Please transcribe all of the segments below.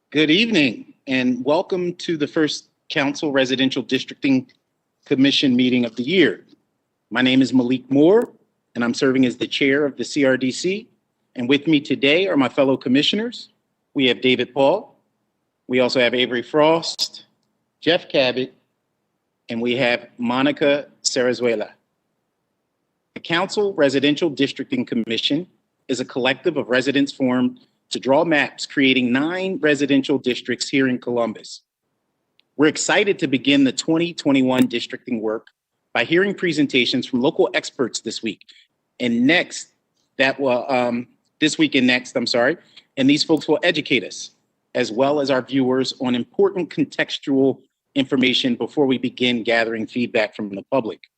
Good evening and welcome to the first Council Residential Districting Commission meeting of the year. My name is Malik Moore and I'm serving as the chair of the CRDC. And with me today are my fellow commissioners. We have David Paul. We also have Avery Frost, Jeff Cabot, and we have Monica Sarazuela. The Council Residential Districting Commission is a collective of residents formed to draw maps creating 9 residential districts here in Columbus. We're excited to begin the 2021 districting work by hearing presentations from local experts this week and next. This week and next, and these folks will educate us as well as our viewers on important contextual information before we begin gathering feedback from the public.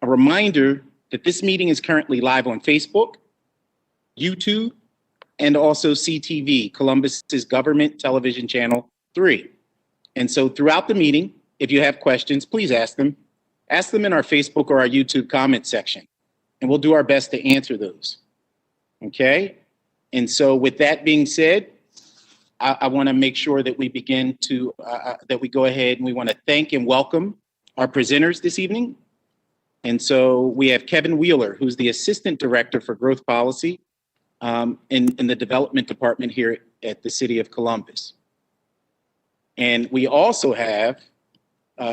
A reminder that this meeting is currently live on Facebook, YouTube, and also CTV, Columbus's government television channel 3. And so throughout the meeting, if you have questions, please ask them. Ask them in our Facebook or our YouTube comment section, and we'll do our best to answer those. Okay? And so with that being said, I want to make sure that we begin to, that we go ahead and we want to thank and welcome our presenters this evening. And so we have Kevin Wheeler, who's the Assistant Director for Growth Policy in the Development Department here at the City of Columbus. And we also have,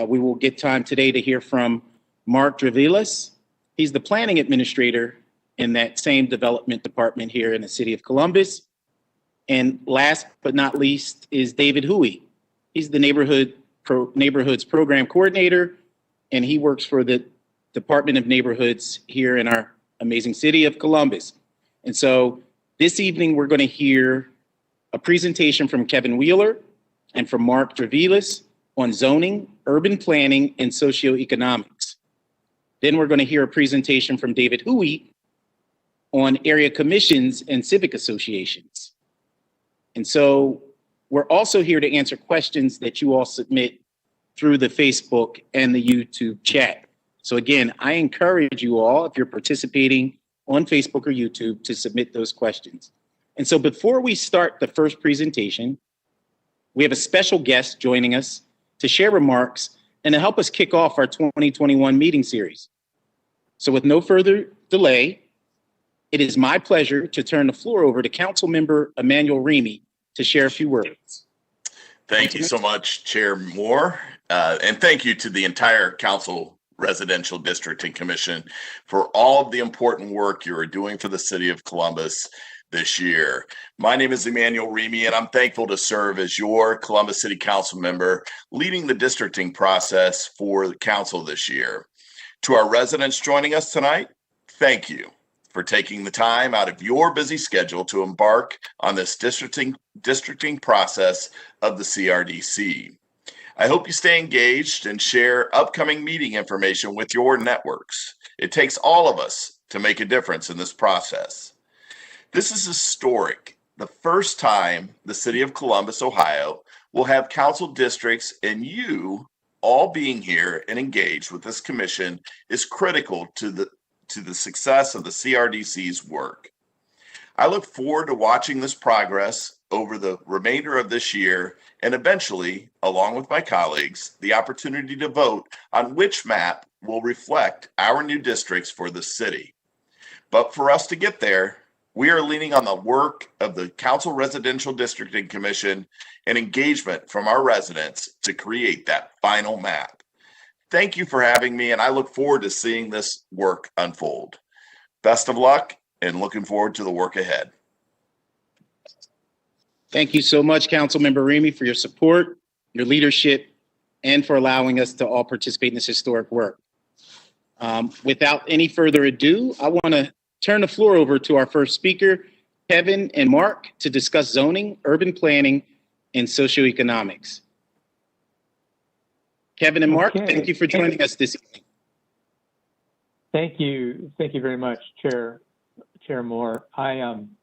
we will get time today to hear from Mark Dravilas. He's the Planning Administrator in that same Development Department here in the City of Columbus. And last but not least is David Huey. He's the Neighborhoods Program Coordinator, and he works for the Department of Neighborhoods here in our amazing City of Columbus. And so this evening, we're going to hear a presentation from Kevin Wheeler and from Mark Dravilas on zoning, urban planning, and socioeconomics. Then we're going to hear a presentation from David Huey on area commissions and civic associations. And so we're also here to answer questions that you all submit through the Facebook and the YouTube chat. So again, I encourage you all, if you're participating on Facebook or YouTube, to submit those questions. And so before we start the first presentation, we have a special guest joining us to share remarks and to help us kick off our 2021 meeting series. So with no further delay, it is my pleasure to turn the floor over to Councilmember Emmanuel Remy to share a few words. Thank you so much, Chair Moore, and thank you to the entire Council Residential Districting Commission for all of the important work you are doing for the City of Columbus this year. My name is Emmanuel Remy, and I'm thankful to serve as your Columbus City Council member, leading the districting process for the council this year. To our residents joining us tonight, thank you for taking the time out of your busy schedule to embark on this districting process of the CRDC. I hope you stay engaged and share upcoming meeting information with your networks. It takes all of us to make a difference in this process. This is historic. The first time the City of Columbus, Ohio, will have council districts, and you all being here and engaged with this commission is critical to the success of the CRDC's work. I look forward to watching this progress over the remainder of this year and eventually, along with my colleagues, the opportunity to vote on which map will reflect our new districts for the city. But for us to get there, we are leaning on the work of the Council Residential Districting Commission and engagement from our residents to create that final map. Thank you for having me, and I look forward to seeing this work unfold. Best of luck, and looking forward to the work ahead. Thank you so much, Councilmember Remy, for your support, your leadership, and for allowing us to all participate in this historic work. Without any further ado, I want to turn the floor over to our first speaker, Kevin and Mark, to discuss zoning, urban planning, and socioeconomics. Kevin and Mark, Thank you for joining us this evening. Thank you. Thank you very much, Chair Moore. I am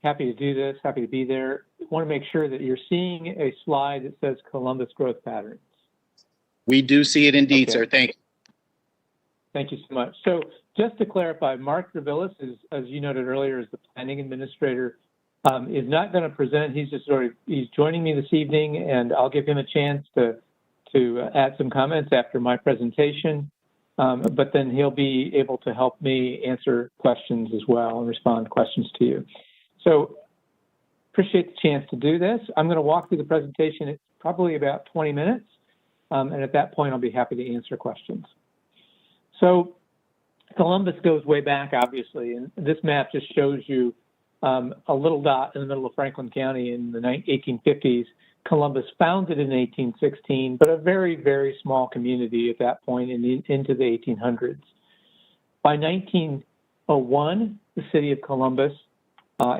happy to do this, happy to be there. I want to make sure that you're seeing a slide that says Columbus growth patterns. We do see it indeed, sir. Thank you. Thank you so much. So just to clarify, Mark Dravilas is, as you noted earlier, is the Planning Administrator is not going to present. He's joining me this evening, and I'll give him a chance to add some comments after my presentation. But then he'll be able to help me answer questions as well and respond to questions to you. So appreciate the chance to do this. I'm going to walk through the presentation. It's probably about 20 minutes. And at that point, I'll be happy to answer questions. So Columbus goes way back, obviously, and this map just shows you a little dot in the middle of Franklin County in the 1850s. Columbus founded in 1816, but a very, very small community at that point into the 1800s. By 1901, the city of Columbus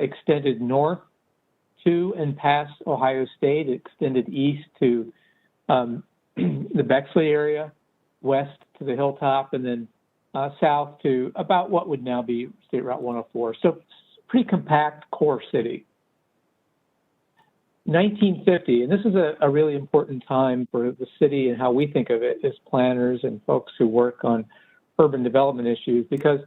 extended north to and past Ohio State. It extended east to the Bexley area, west to the Hilltop, and then south to about what would now be State Route 104. So pretty compact core city. 1950, and this is a really important time for the city and how we think of it as planners and folks who work on urban development issues, because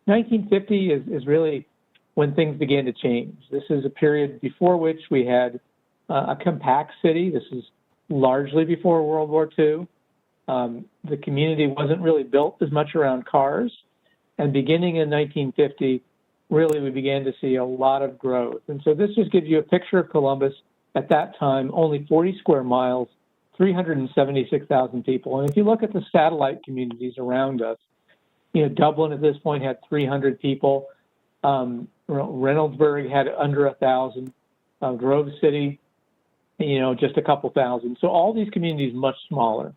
1950 is really when things began to change. This is a period before which we had a compact city. This is largely before World War II. The community wasn't really built as much around cars. And beginning in 1950, really we began to see a lot of growth. And so this just gives you a picture of Columbus at that time, only 40 square miles, 376,000 people. And if you look at the satellite communities around us, you know, Dublin at this point had 300 people. Reynoldsburg had under 1,000. Grove City, you know, just a couple thousand. So all these communities much smaller.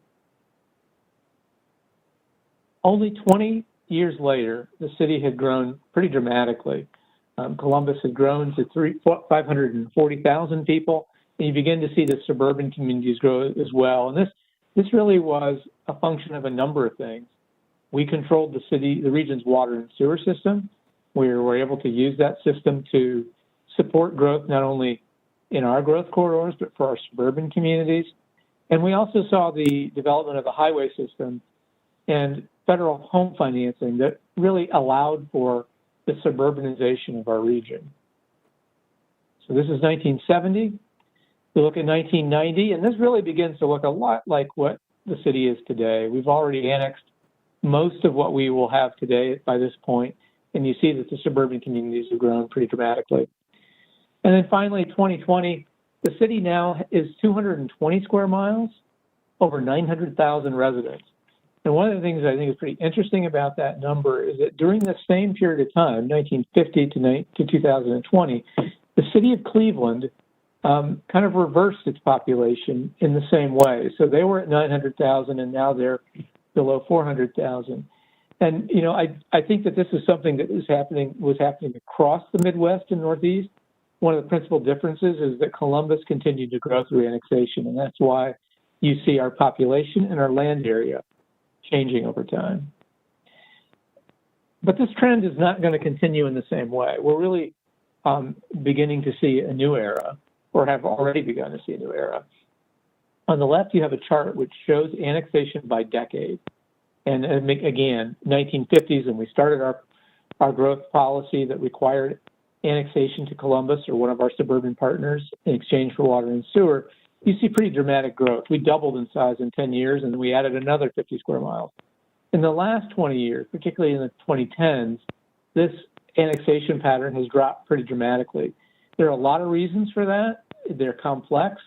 Only 20 years later, the city had grown pretty dramatically. Columbus had grown to 540,000 people, and you begin to see the suburban communities grow as well. And this really was a function of a number of things. We controlled the region's water and sewer system. We were able to use that system to support growth, not only in our growth corridors, but for our suburban communities. And we also saw the development of the highway system and federal home financing that really allowed for the suburbanization of our region. So this is 1970. We look at 1990, and this really begins to look a lot like what the city is today. We've already annexed most of what we will have today by this point, and you see that the suburban communities have grown pretty dramatically. And then finally, 2020, the city now is 220 square miles, over 900,000 residents. And one of the things I think is pretty interesting about that number is that during the same period of time, 1950 to 2020, the city of Cleveland kind of reversed its population in the same way. So they were at 900,000 and now they're below 400,000. And, you know, I think that this is something that was happening across the Midwest and Northeast. One of the principal differences is that Columbus continued to grow through annexation, and that's why you see our population and our land area changing over time. But this trend is not going to continue in the same way. We're really beginning to see a new era, or have already begun to see a new era. On the left, you have a chart which shows annexation by decade. And again, 1950s, and we started our growth policy that required annexation to Columbus or one of our suburban partners in exchange for water and sewer. You see pretty dramatic growth. We doubled in size in 10 years, and we added another 50 square miles. In the last 20 years, particularly in the 2010s, this annexation pattern has dropped pretty dramatically. There are a lot of reasons for that. They're complex,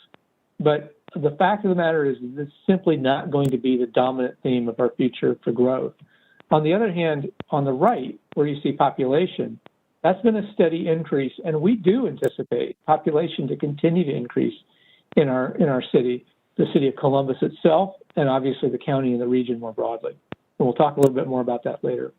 but the fact of the matter is it's simply not going to be the dominant theme of our future for growth. On the other hand, on the right, where you see population, that's been a steady increase, and we do anticipate population to continue to increase in our city, the city of Columbus itself, and obviously the county and the region more broadly. And we'll talk a little bit more about that later.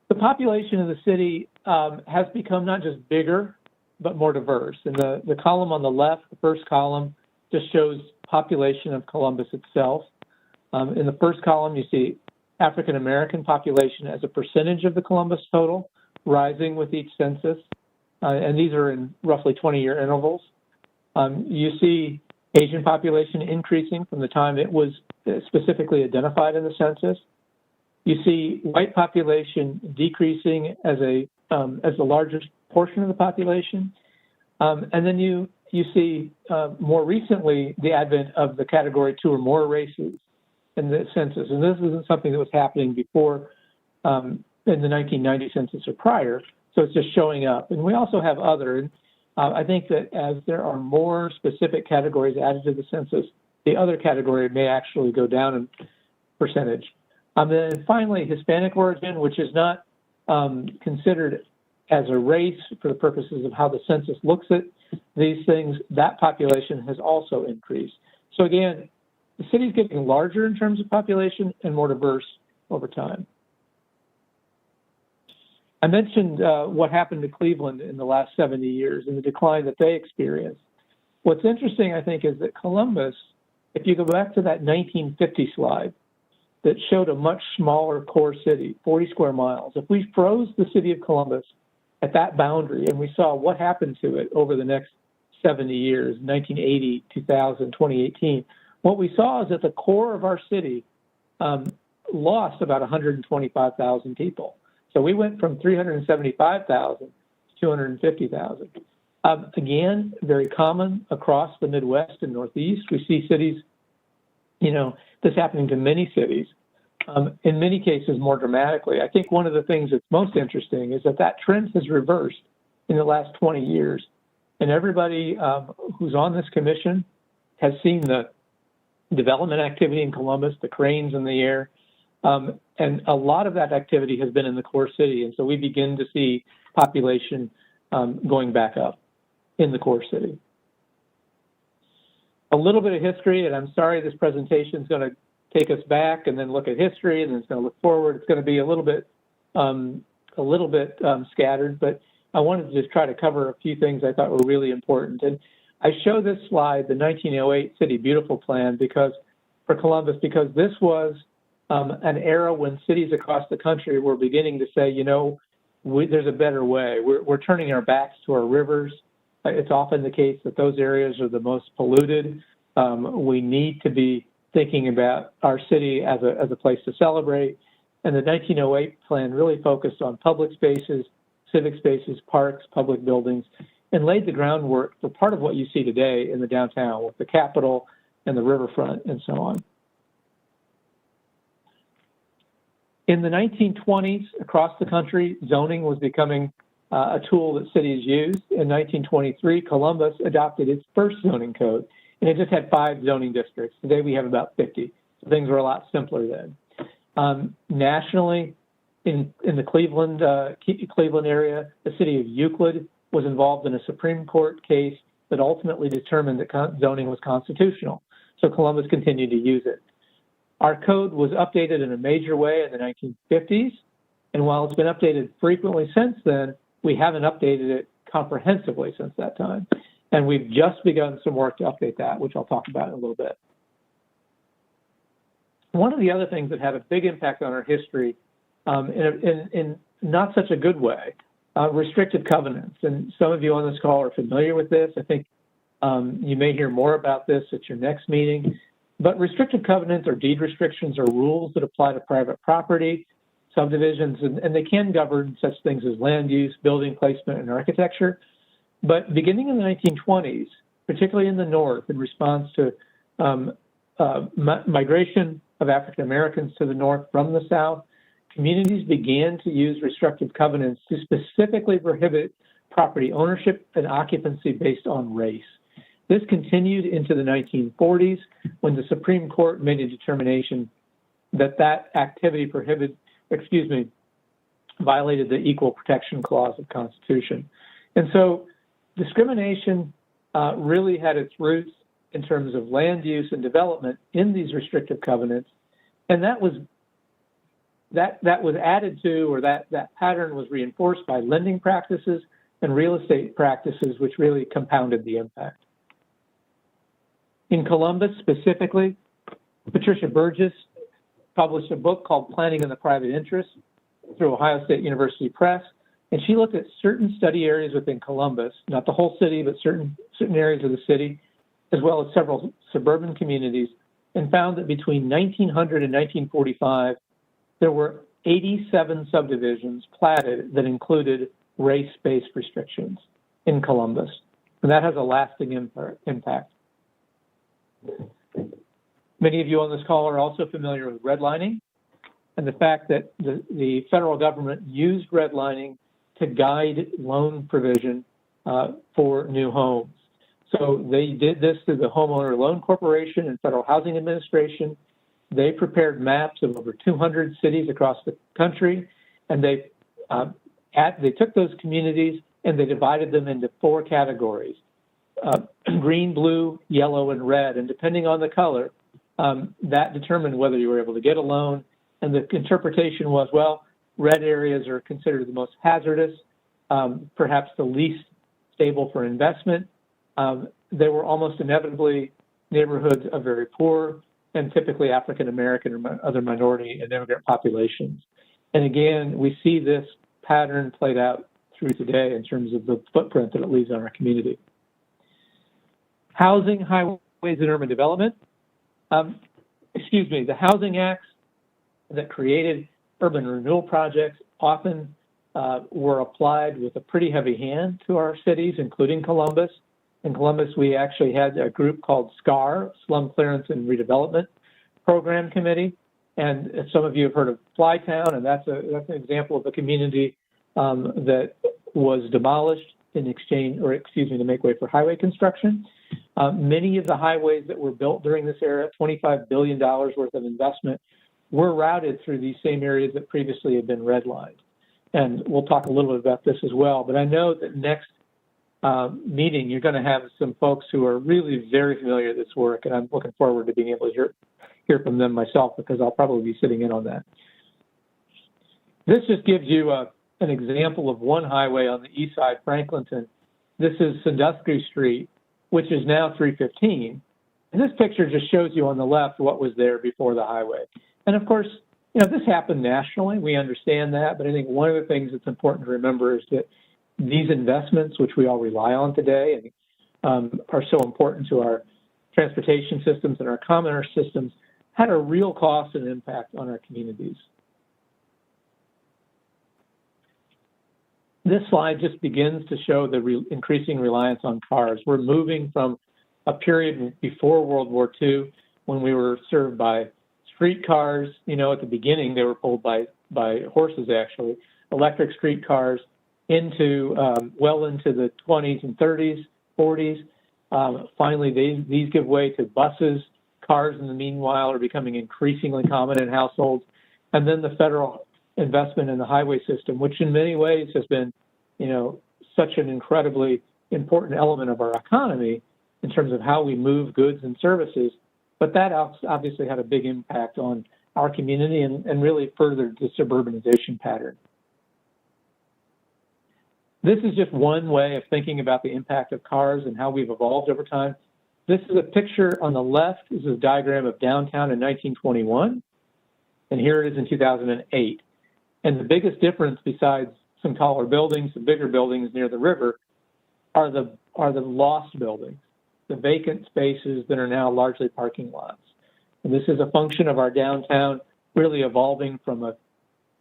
The population of the city has become not just bigger, but more diverse. And the column on the left, the first column, just shows population of Columbus itself. In the first column, you see African American population as a percentage of the Columbus total, rising with each census. And these are in roughly 20-year intervals. You see Asian population increasing from the time it was specifically identified in the census. You see white population decreasing as a as the largest portion of the population. And then you see more recently the advent of the category 2 or more races in the census. And this isn't something that was happening before in the 1990 census or prior. So it's just showing up. And we also have other. And I think that as there are more specific categories added to the census, the other category may actually go down in percentage. And then finally, Hispanic origin, which is not considered as a race for the purposes of how the census looks at these things, that population has also increased. So again, the city's getting larger in terms of population and more diverse over time. I mentioned what happened to Cleveland in the last 70 years and the decline that they experienced. What's interesting, I think, is that Columbus, if you go back to that 1950 slide that showed a much smaller core city, 40 square miles, if we froze the city of Columbus at that boundary and we saw what happened to it over the next 70 years, 1980, 2000, 2018, what we saw is that the core of our city lost about 125,000 people. So we went from 375,000 to 250,000. Again, very common across the Midwest and Northeast. We see cities, this happening to many cities, in many cases more dramatically. I think one of the things that's most interesting is that trend has reversed in the last 20 years. And everybody who's on this commission has seen the development activity in Columbus, the cranes in the air, and a lot of that activity has been in the core city. And so we begin to see population going back up in the core city. A little bit of history, and I'm sorry this presentation is going to take us back and then look at history and then it's going to look forward. It's going to be a little bit scattered, but I wanted to just try to cover a few things I thought were really important. And I show this slide, the 1908 City Beautiful Plan, for Columbus, because this was an era when cities across the country were beginning to say, there's a better way. We're turning our backs to our rivers. It's often the case that those areas are the most polluted. We need to be thinking about our city as a place to celebrate. And the 1908 plan really focused on public spaces, civic spaces, parks, public buildings, and laid the groundwork for part of what you see today in the downtown with the Capitol and the riverfront and so on. In the 1920s, across the country, zoning was becoming a tool that cities used. In 1923, Columbus adopted its first zoning code, and it just had 5 zoning districts. Today, we have about 50. So things were a lot simpler then. Nationally, in the Cleveland area, the city of Euclid was involved in a Supreme Court case that ultimately determined that zoning was constitutional. So Columbus continued to use it. Our code was updated in a major way in the 1950s, and while it's been updated frequently since then, we haven't updated it comprehensively since that time. And we've just begun some work to update that, which I'll talk about in a little bit. One of the other things that had a big impact on our history, in not such a good way, restrictive covenants. And some of you on this call are familiar with this. I think you may hear more about this at your next meeting. But restrictive covenants or deed restrictions are rules that apply to private property, subdivisions, and they can govern such things as land use, building placement, and architecture. But beginning in the 1920s, particularly in the North, in response to migration of African Americans to the North from the South, communities began to use restrictive covenants to specifically prohibit property ownership and occupancy based on race. This continued into the 1940s when the Supreme Court made a determination that activity violated the Equal Protection Clause of the Constitution. And so discrimination really had its roots in terms of land use and development in these restrictive covenants. And that was added to, or that pattern was reinforced by lending practices and real estate practices, which really compounded the impact. In Columbus specifically, Patricia Burgess published a book called Planning in the Private Interest through Ohio State University Press, and she looked at certain study areas within Columbus, not the whole city, but certain areas of the city, as well as several suburban communities, and found that between 1900 and 1945, there were 87 subdivisions platted that included race-based restrictions in Columbus. And that has a lasting impact. Many of you on this call are also familiar with redlining and the fact that the federal government used redlining to guide loan provision for new homes. So they did this through the Homeowner Loan Corporation and Federal Housing Administration. They prepared maps of over 200 cities across the country, and they took those communities and they divided them into 4 categories: green, blue, yellow, and red. And depending on the color, that determined whether you were able to get a loan. And the interpretation was, well, red areas are considered the most hazardous, perhaps the least stable for investment. They were almost inevitably neighborhoods of very poor and typically African-American or other minority and immigrant populations. And again, we see this pattern played out through today in terms of the footprint that it leaves on our community. Housing, highways, and urban development. The housing acts that created urban renewal projects often were applied with a pretty heavy hand to our cities, including Columbus. In Columbus, we actually had a group called SCAR, Slum Clearance and Redevelopment Program Committee. And some of you have heard of Flytown, and that's an example of a community that was demolished in exchange, or excuse me, to make way for highway construction. Many of the highways that were built during this era, $25 billion worth of investment, were routed through these same areas that previously had been redlined. And we'll talk a little bit about this as well. But I know that next meeting, you're going to have some folks who are really very familiar with this work, and I'm looking forward to being able to hear from them myself, because I'll probably be sitting in on that. This just gives you an example of one highway on the east side, Franklinton. This is Sandusky Street, which is now 315. And this picture just shows you on the left what was there before the highway. And of course, you know, this happened nationally. We understand that. But I think one of the things that's important to remember is that these investments, which we all rely on today and are so important to our transportation systems and our commerce systems, had a real cost and impact on our communities. This slide just begins to show the increasing reliance on cars. We're moving from a period before World War II when we were served by streetcars. You know, at the beginning, they were pulled by horses, actually, electric streetcars, into well into the 20s and 30s, 40s. Finally, these give way to buses. Cars, in the meanwhile, are becoming increasingly common in households. And then the federal investment in the highway system, which in many ways has been, you know, such an incredibly important element of our economy in terms of how we move goods and services. But that obviously had a big impact on our community and really furthered the suburbanization pattern. This is just one way of thinking about the impact of cars and how we've evolved over time. This is a picture on the left. This is a diagram of downtown in 1921. And here it is in 2008. And the biggest difference, besides some taller buildings, some bigger buildings near the river, are the lost buildings, the vacant spaces that are now largely parking lots. And this is a function of our downtown really evolving from a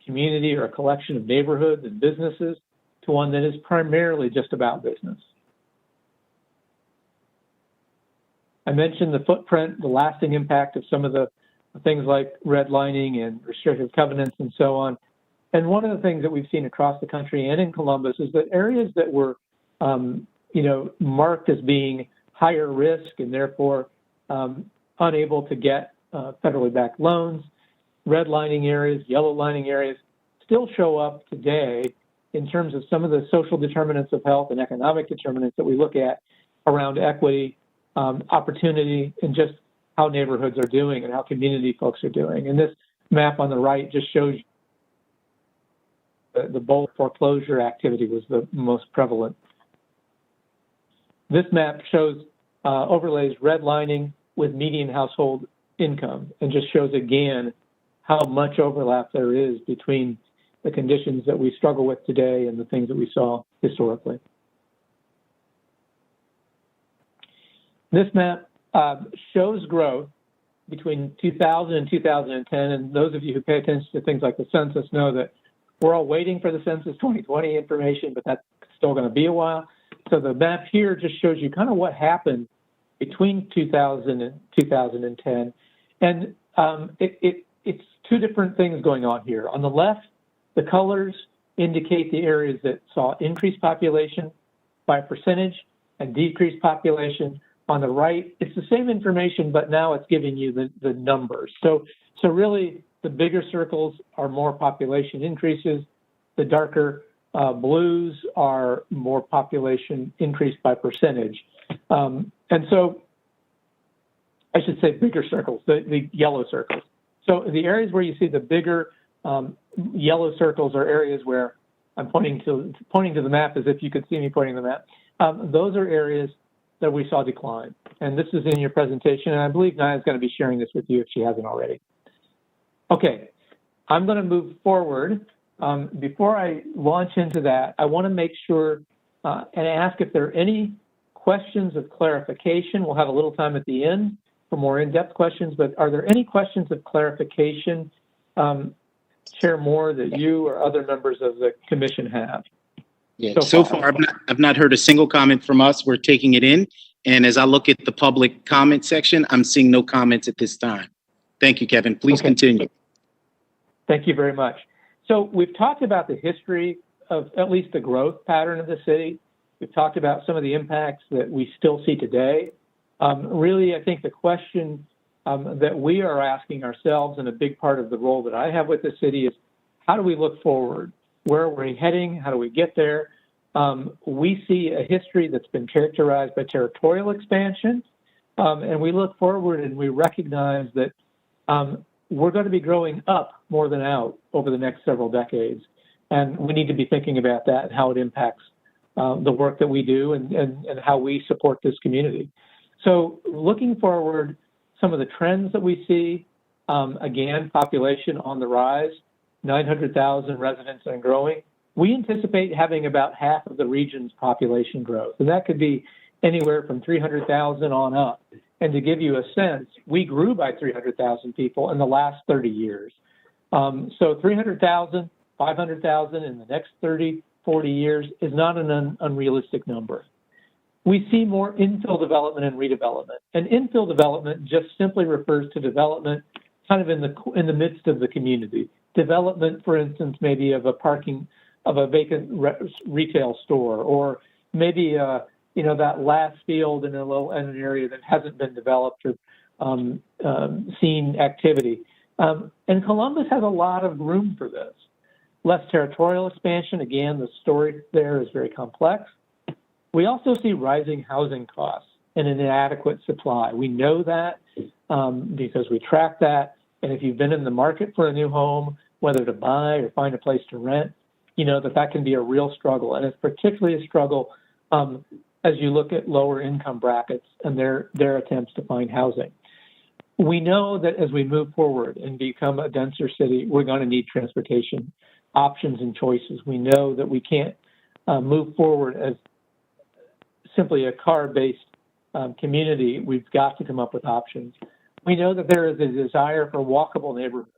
community or a collection of neighborhoods and businesses to one that is primarily just about business. I mentioned the footprint, the lasting impact of some of the things like redlining and restrictive covenants and so on. And one of the things that we've seen across the country and in Columbus is that areas that were, you know, marked as being higher risk and therefore unable to get federally backed loans, redlining areas, yellow lining areas, still show up today in terms of some of the social determinants of health and economic determinants that we look at around equity, opportunity, and just how neighborhoods are doing and how community folks are doing. And this map on the right just shows you the bulk foreclosure activity was the most prevalent. This map shows overlays redlining with median household income and just shows again how much overlap there is between the conditions that we struggle with today and the things that we saw historically. This map shows growth between 2000 and 2010, and those of you who pay attention to things like the census know that We're all waiting for the Census 2020 information, but that's still going to be a while. So the map here just shows you kind of what happened between 2000 and 2010. And it's two different things going on here. On the left, the colors indicate the areas that saw increased population by a percentage and decreased population. On the right, it's the same information, but now it's giving you the numbers. So really, the bigger circles are more population increases. The darker blues are more population increased by percentage. And so I should say bigger circles, the yellow circles. So the areas where you see the bigger yellow circles are areas where I'm pointing to the map as if you could see me pointing to the map. Those are areas that we saw decline. And this is in your presentation, and I believe Naya's going to be sharing this with you if she hasn't already. Okay, I'm going to move forward. Before I launch into that, I want to make sure and ask if there are any questions of clarification. We'll have a little time at the end for more in-depth questions, but are there any questions of clarification, Chair Moore, that you or other members of the commission have? Yeah, so far I've not heard a single comment from us. We're taking it in. And as I look at the public comment section, I'm seeing no comments at this time. Thank you, Kevin. Please continue. Thank you very much. So we've talked about the history of at least the growth pattern of the city. We've talked about some of the impacts that we still see today. Really, I think the question that we are asking ourselves, and a big part of the role that I have with the city, is how do we look forward? Where are we heading? How do we get there? We see a history that's been characterized by territorial expansion, and we look forward and we recognize that we're going to be growing up more than out over the next several decades, and we need to be thinking about that and how it impacts the work that we do and how we support this community. So looking forward, some of the trends that we see, again, population on the rise, 900,000 residents and growing. We anticipate having about half of the region's population growth, and that could be anywhere from 300,000 on up. And to give you a sense, we grew by 300,000 people in the last 30 years. So 300,000, 500,000 in the next 30, 40 years is not an unrealistic number. We see more infill development and redevelopment. And infill development just simply refers to development kind of in the midst of the community. Development, for instance, maybe of a vacant retail store, or maybe that last field in an area that hasn't been developed or seen activity. And Columbus has a lot of room for this. Less territorial expansion, again, the story there is very complex. We also see rising housing costs and an inadequate supply. We know that because we track that. And if you've been in the market for a new home, whether to buy or find a place to rent, you know that can be a real struggle. And it's particularly a struggle as you look at lower income brackets and their attempts to find housing. We know that as we move forward and become a denser city, we're going to need transportation options and choices. We know that we can't move forward as simply a car-based community. We've got to come up with options. We know that there is a desire for walkable neighborhoods.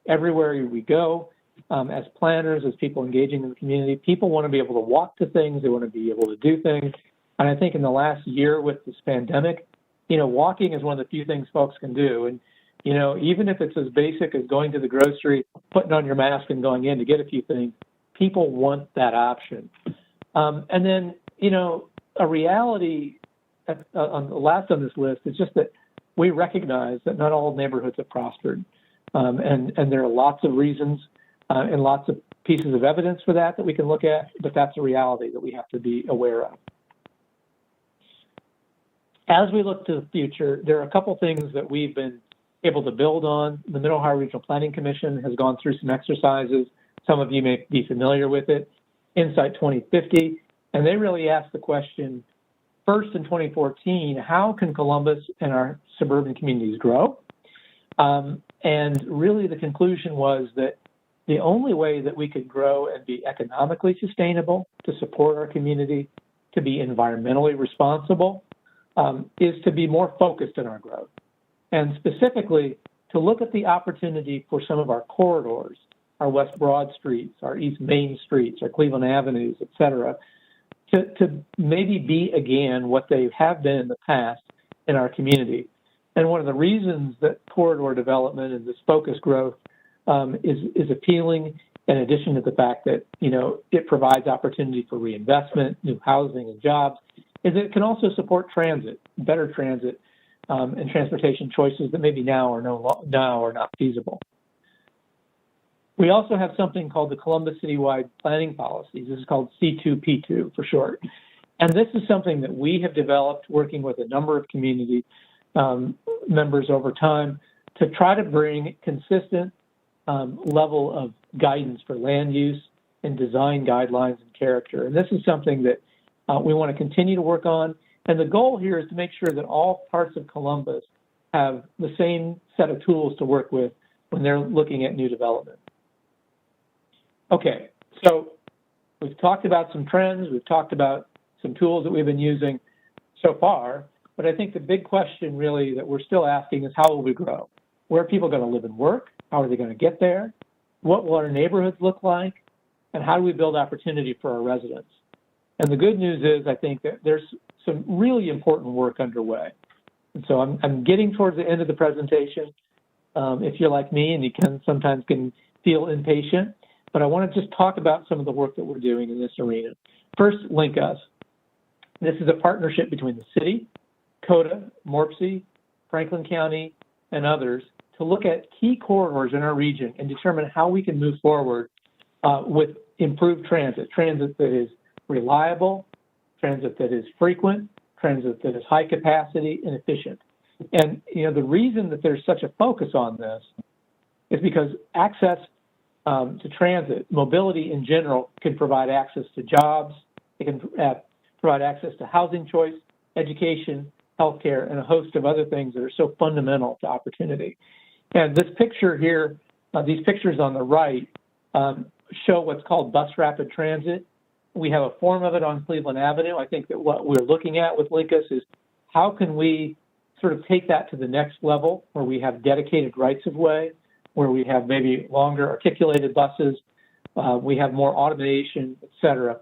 Everywhere we go, as planners, as people engaging in the community, people want to be able to walk to things. They want to be able to do things. And I think in the last year with this pandemic, walking is one of the few things folks can do. And, even if it's as basic as going to the grocery, putting on your mask and going in to get a few things, people want that option. And then, a reality on the last on this list is just that we recognize that not all neighborhoods have prospered. And there are lots of reasons and lots of pieces of evidence for that we can look at, but that's a reality that we have to be aware of. As we look to the future, there are a couple things that we've been able to build on. The Middle Ohio Regional Planning Commission has gone through some exercises. Some of you may be familiar with it, Insight 2050, and they really asked the question, first in 2014, how can Columbus and our suburban communities grow? And really the conclusion was that the only way that we could grow and be economically sustainable, to support our community, to be environmentally responsible, is to be more focused in our growth. And specifically, to look at the opportunity for some of our corridors, our West Broad Streets, our East Main Streets, our Cleveland Avenues, et cetera, to maybe be again what they have been in the past in our community. And one of the reasons that corridor development and this focused growth is appealing, in addition to the fact that, it provides opportunity for reinvestment, new housing and jobs, is that it can also support transit, better transit, and transportation choices that maybe now are not feasible. We also have something called the Columbus Citywide Planning Policies. This is called C2P2 for short. And this is something that we have developed working with a number of community members over time to try to bring consistent level of guidance for land use and design guidelines and character. And this is something that we want to continue to work on. And the goal here is to make sure that all parts of Columbus have the same set of tools to work with when they're looking at new development. Okay, so we've talked about some trends, we've talked about some tools that we've been using so far, but I think the big question really that we're still asking is how will we grow? Where are people going to live and work? How are they going to get there? What will our neighborhoods look like? And how do we build opportunity for our residents? And the good news is I think that there's some really important work underway. And so I'm getting towards the end of the presentation. If you're like me and you sometimes can feel impatient, but I want to just talk about some of the work that we're doing in this arena. First, Link Us. This is a partnership between the city, CODA, MORPC, Franklin County, and others to look at key corridors in our region and determine how we can move forward with improved transit that is reliable, transit that is frequent, transit that is high capacity and efficient. And the reason that there's such a focus on this is because access to transit, mobility in general, can provide access to jobs, it can provide access to housing choice, education, healthcare, and a host of other things that are so fundamental to opportunity. And this picture here, these pictures on the right, show what's called bus rapid transit. We have a form of it on Cleveland Avenue. I think that what we're looking at with Link Us is how can we sort of take that to the next level where we have dedicated rights of way, where we have maybe longer articulated buses, we have more automation, et cetera.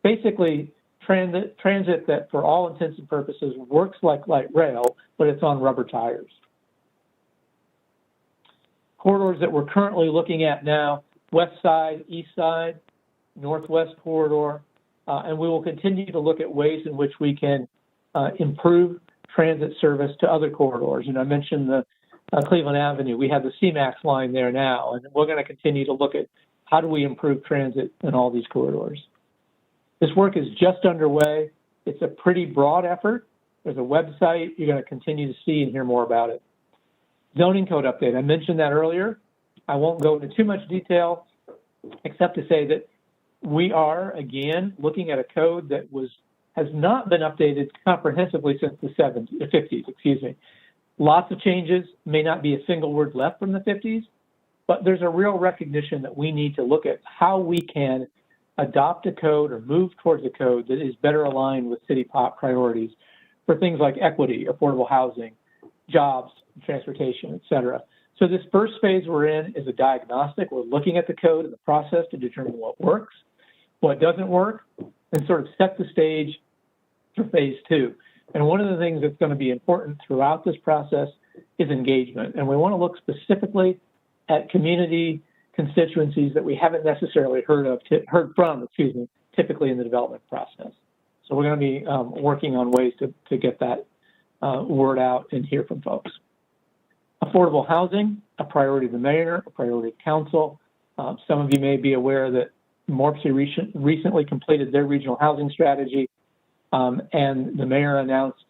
Basically, transit that for all intents and purposes works like light rail, but it's on rubber tires. Corridors that we're currently looking at now, west side, east side, northwest corridor, and we will continue to look at ways in which we can improve transit service to other corridors. And I mentioned the Cleveland Avenue. We have the CMAX line there now, and we're going to continue to look at how do we improve transit in all these corridors. This work is just underway. It's a pretty broad effort. There's a website. You're going to continue to see and hear more about it. Zoning code update. I mentioned that earlier. I won't go into too much detail, except to say that we are, again, looking at a code that has not been updated comprehensively since the 50s, excuse me. Lots of changes, may not be a single word left from the 50s, but there's a real recognition that we need to look at how we can adopt a code or move towards a code that is better aligned with city priorities for things like equity, affordable housing, jobs, transportation, et cetera. So this first phase we're in is a diagnostic. We're looking at the code and the process to determine what works, what doesn't work, and sort of set the stage for phase two. And one of the things that's going to be important throughout this process is engagement. And we want to look specifically at community constituencies that we haven't necessarily heard from, typically in the development process. So we're going to be working on ways to get that word out and hear from folks. Affordable housing, a priority of the mayor, a priority of council. Some of you may be aware that MORPC recently completed their regional housing strategy, and the mayor announced,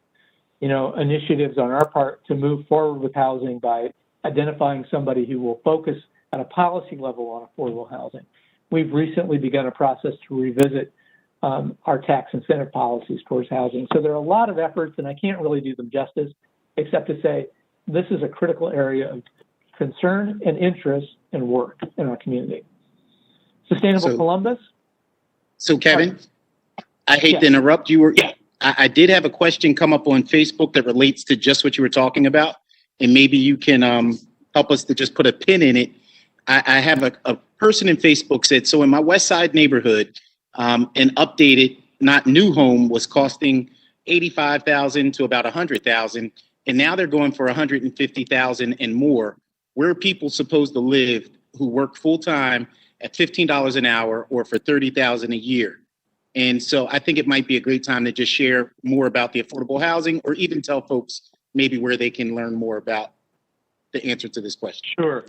initiatives on our part to move forward with housing by identifying somebody who will focus at a policy level on affordable housing. We've recently begun a process to revisit our tax incentive policies towards housing. So there are a lot of efforts, and I can't really do them justice, except to say this is a critical area of concern and interest and work in our community. Sustainable Columbus. So Kevin, I hate to interrupt you. I did have a question come up on Facebook that relates to just what you were talking about, and maybe you can help us to just put a pin in it. I have a person in Facebook said, so in my West Side neighborhood, an updated, not new home was costing $85,000 to about $100,000, and now they're going for $150,000 and more. Where are people supposed to live who work full time at $15 an hour or for $30,000 a year? And so I think it might be a great time to just share more about the affordable housing, or even tell folks maybe where they can learn more about the answer to this question. Sure.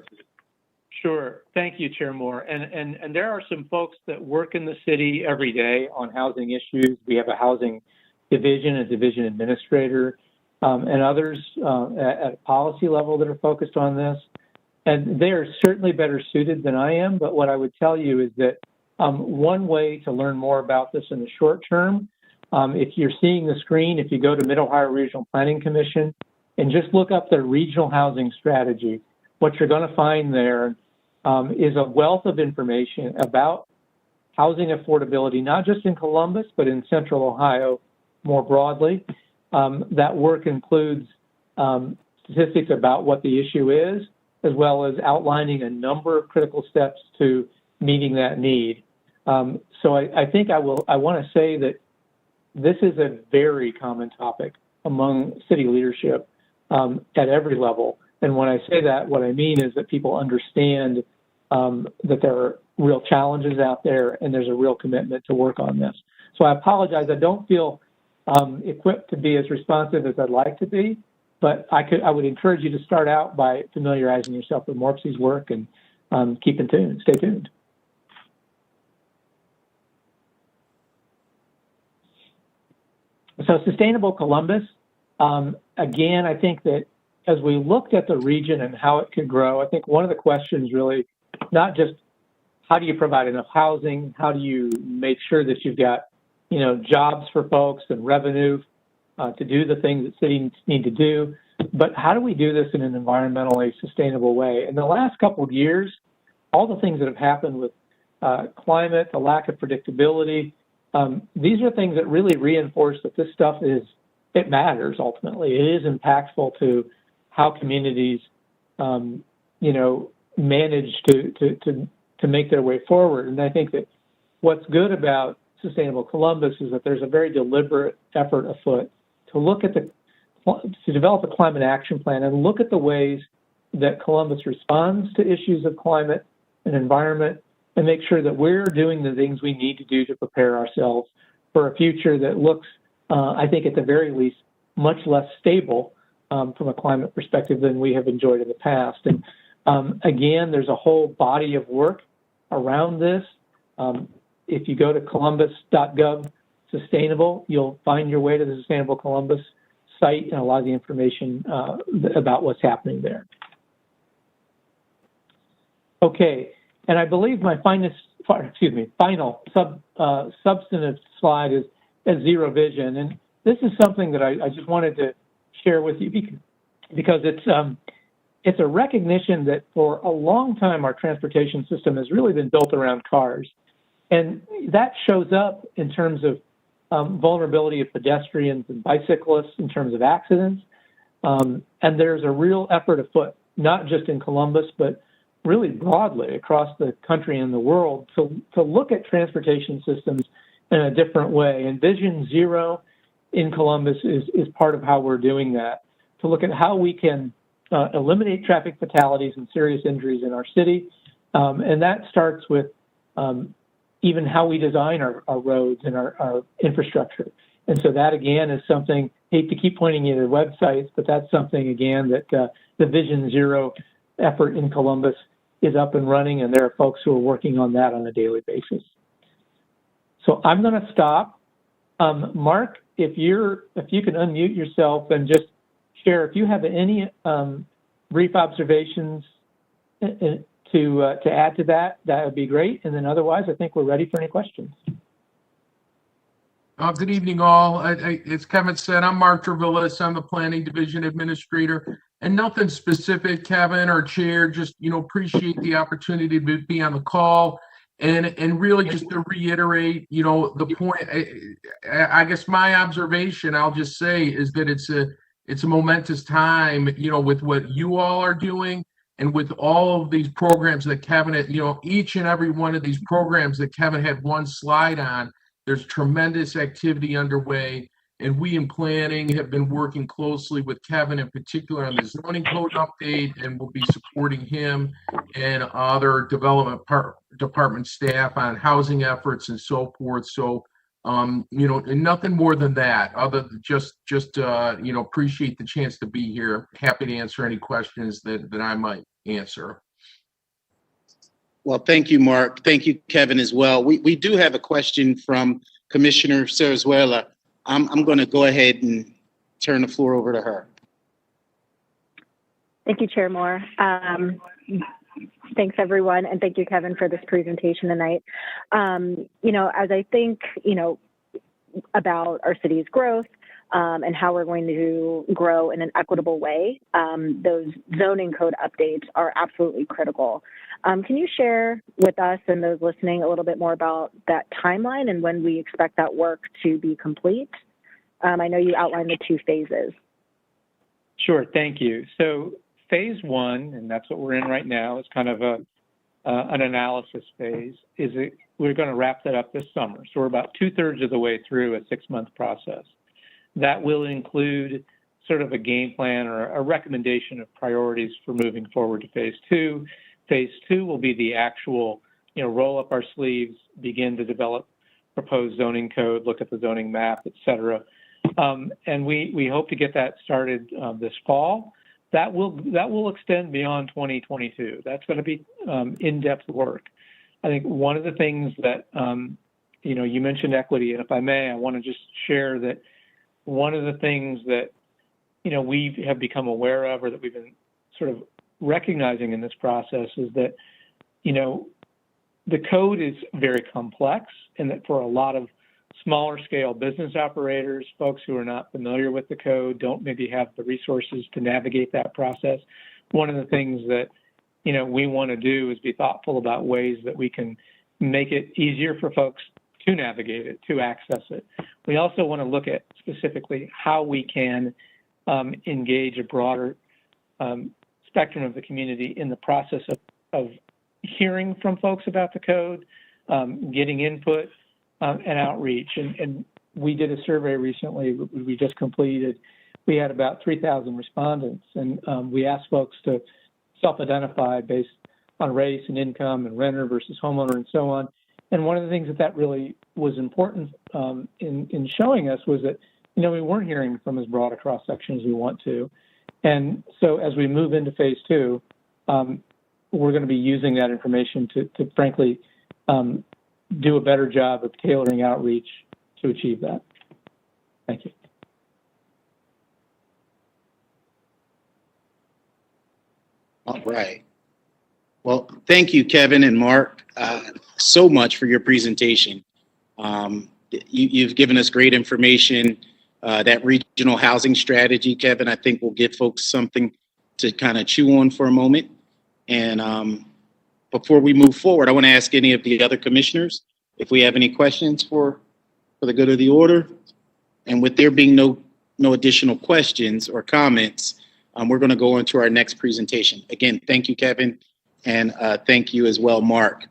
Thank you, Chair Moore. And there are some folks that work in the city every day on housing issues. We have a housing division, a division administrator, and others at a policy level that are focused on this. And they are certainly better suited than I am. But what I would tell you is that one way to learn more about this in the short term, if you're seeing the screen, if you go to Mid-Ohio Regional Planning Commission and just look up their regional housing strategy, what you're going to find there is a wealth of information about housing affordability, not just in Columbus, but in Central Ohio more broadly. That work includes statistics about what the issue is, as well as outlining a number of critical steps to meeting that need. So I think I want to say that this is a very common topic among city leadership at every level. And when I say that, what I mean is that people understand that there are real challenges out there and there's a real commitment to work on this. So I apologize. I don't feel equipped to be as responsive as I'd like to be, but I would encourage you to start out by familiarizing yourself with Morpsey's work and keep in tune, stay tuned. So Sustainable Columbus, again, I think that as we looked at the region and how it could grow, I think one of the questions really, not just how do you provide enough housing, how do you make sure that you've got, jobs for folks and revenue to do the things that cities need to do, but how do we do this in an environmentally sustainable way? In the last couple of years, all the things that have happened with climate, the lack of predictability, these are things that really reinforce that this stuff it matters ultimately. It is impactful to how communities, manage to make their way forward. And I think that what's good about Sustainable Columbus is that there's a very deliberate effort afoot to look at to develop a climate action plan and look at the ways that Columbus responds to issues of climate and environment, and make sure that we're doing the things we need to do to prepare ourselves for a future that looks, I think at the very least, much less stable from a climate perspective than we have enjoyed in the past. And again, there's a whole body of work around this. If you go to columbus.gov sustainable, you'll find your way to the Sustainable Columbus site and a lot of the information about what's happening there. Okay, and I believe my final substantive slide is zero vision. And this is something that I just wanted to share with you because it's a recognition that for a long time our transportation system has really been built around cars. And that shows up in terms of vulnerability of pedestrians and bicyclists in terms of accidents. And there's a real effort afoot, not just in Columbus, but really broadly across the country and the world to look at transportation systems in a different way. And Vision Zero in Columbus is part of how we're doing that, to look at how we can eliminate traffic fatalities and serious injuries in our city. And that starts with even how we design our roads and our infrastructure. And so that, again, is something, hate to keep pointing you to websites, but that's something, again, that the Vision Zero effort in Columbus is up and running, and there are folks who are working on that on a daily basis. So I'm going to stop. Mark, if you can unmute yourself and just share if you have any brief observations to add to that, that would be great. And then otherwise, I think we're ready for any questions. Good evening, all. As Kevin said, I'm Mark Travillis. I'm the Planning Division Administrator. And nothing specific, Kevin or Chair, just, appreciate the opportunity to be on the call. And really just to reiterate, the point, I guess my observation, I'll just say, is that it's a momentous time, with what you all are doing, And with all of these programs that Kevin had, each and every one of these programs that Kevin had one slide on, there's tremendous activity underway. And we in planning have been working closely with Kevin in particular on the zoning code update, and we'll be supporting him and other department staff on housing efforts and so forth. So, and nothing more than that, other than just appreciate the chance to be here. Happy to answer any questions that I might answer. Well, thank you, Mark. Thank you, Kevin, as well. We do have a question from Commissioner Sarasuela. I'm going to go ahead and turn the floor over to her. Thank you, Chair Moore. Thanks, everyone, and thank you, Kevin, for this presentation tonight. As I think, about our city's growth and how we're going to grow in an equitable way, those zoning code updates are absolutely critical. Can you share with us and those listening a little bit more about that timeline and when we expect that work to be complete? I know you outlined the 2 phases. Sure, thank you. So phase 1, and that's what we're in right now, is kind of an analysis phase. We're going to wrap that up this summer. So we're about 2/3 of the way through a 6-month process. That will include sort of a game plan or a recommendation of priorities for moving forward to phase 2. Phase 2 will be the actual, roll up our sleeves, begin to develop proposed zoning code, look at the zoning map, et cetera. And we hope to get that started this fall. That will extend beyond 2022. That's going to be in-depth work. I think one of the things that, you mentioned equity, and if I may, I want to just share that one of the things that, we have become aware of, or that we've been sort of recognizing in this process, is that, the code is very complex, and that for a lot of smaller scale business operators, folks who are not familiar with the code, don't maybe have the resources to navigate that process. One of the things that, we want to do is be thoughtful about ways that we can make it easier for folks to navigate it, to access it. We also want to look at specifically how we can engage a broader spectrum of the community in the process of hearing from folks about the code, getting input, and outreach. And we did a survey recently, we just completed. We had about 3,000 respondents, and we asked folks to self-identify based on race and income and renter versus homeowner and so on. And one of the things that really was important in showing us was that, we weren't hearing from as broad a cross-section as we want to. And so as we move into phase 2, we're going to be using that information to frankly, do a better job of tailoring outreach to achieve that. Thank you. All right. Well, thank you, Kevin and Mark, so much for your presentation. You've given us great information. That regional housing strategy, Kevin, I think will give folks something to kind of chew on for a moment. And before we move forward, I want to ask any of the other commissioners if we have any questions for the good of the order. And with there being no additional questions or comments, we're going to go on to our next presentation. Again, thank you, Kevin, and thank you as well, Mark.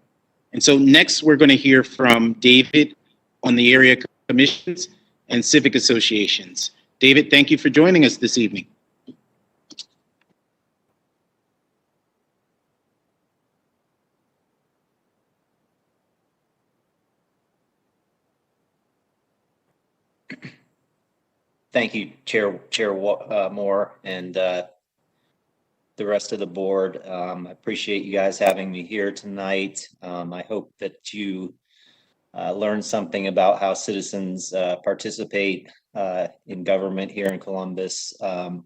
And so next, we're going to hear from David on the area commissions and civic associations. David, thank you for joining us this evening. Thank you, Chair Moore, and the rest of the board. I appreciate you guys having me here tonight. I hope that you learned something about how citizens participate in government here in Columbus. Can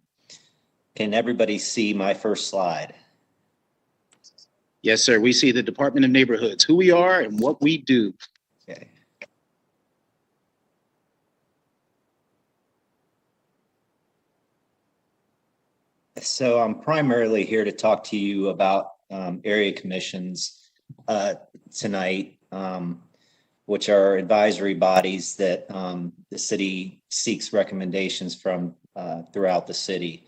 everybody see my first slide? Yes, sir. We see the Department of Neighborhoods, who we are and what we do. Okay. So I'm primarily here to talk to you about area commissions tonight, which are advisory bodies that the city seeks recommendations from throughout the city.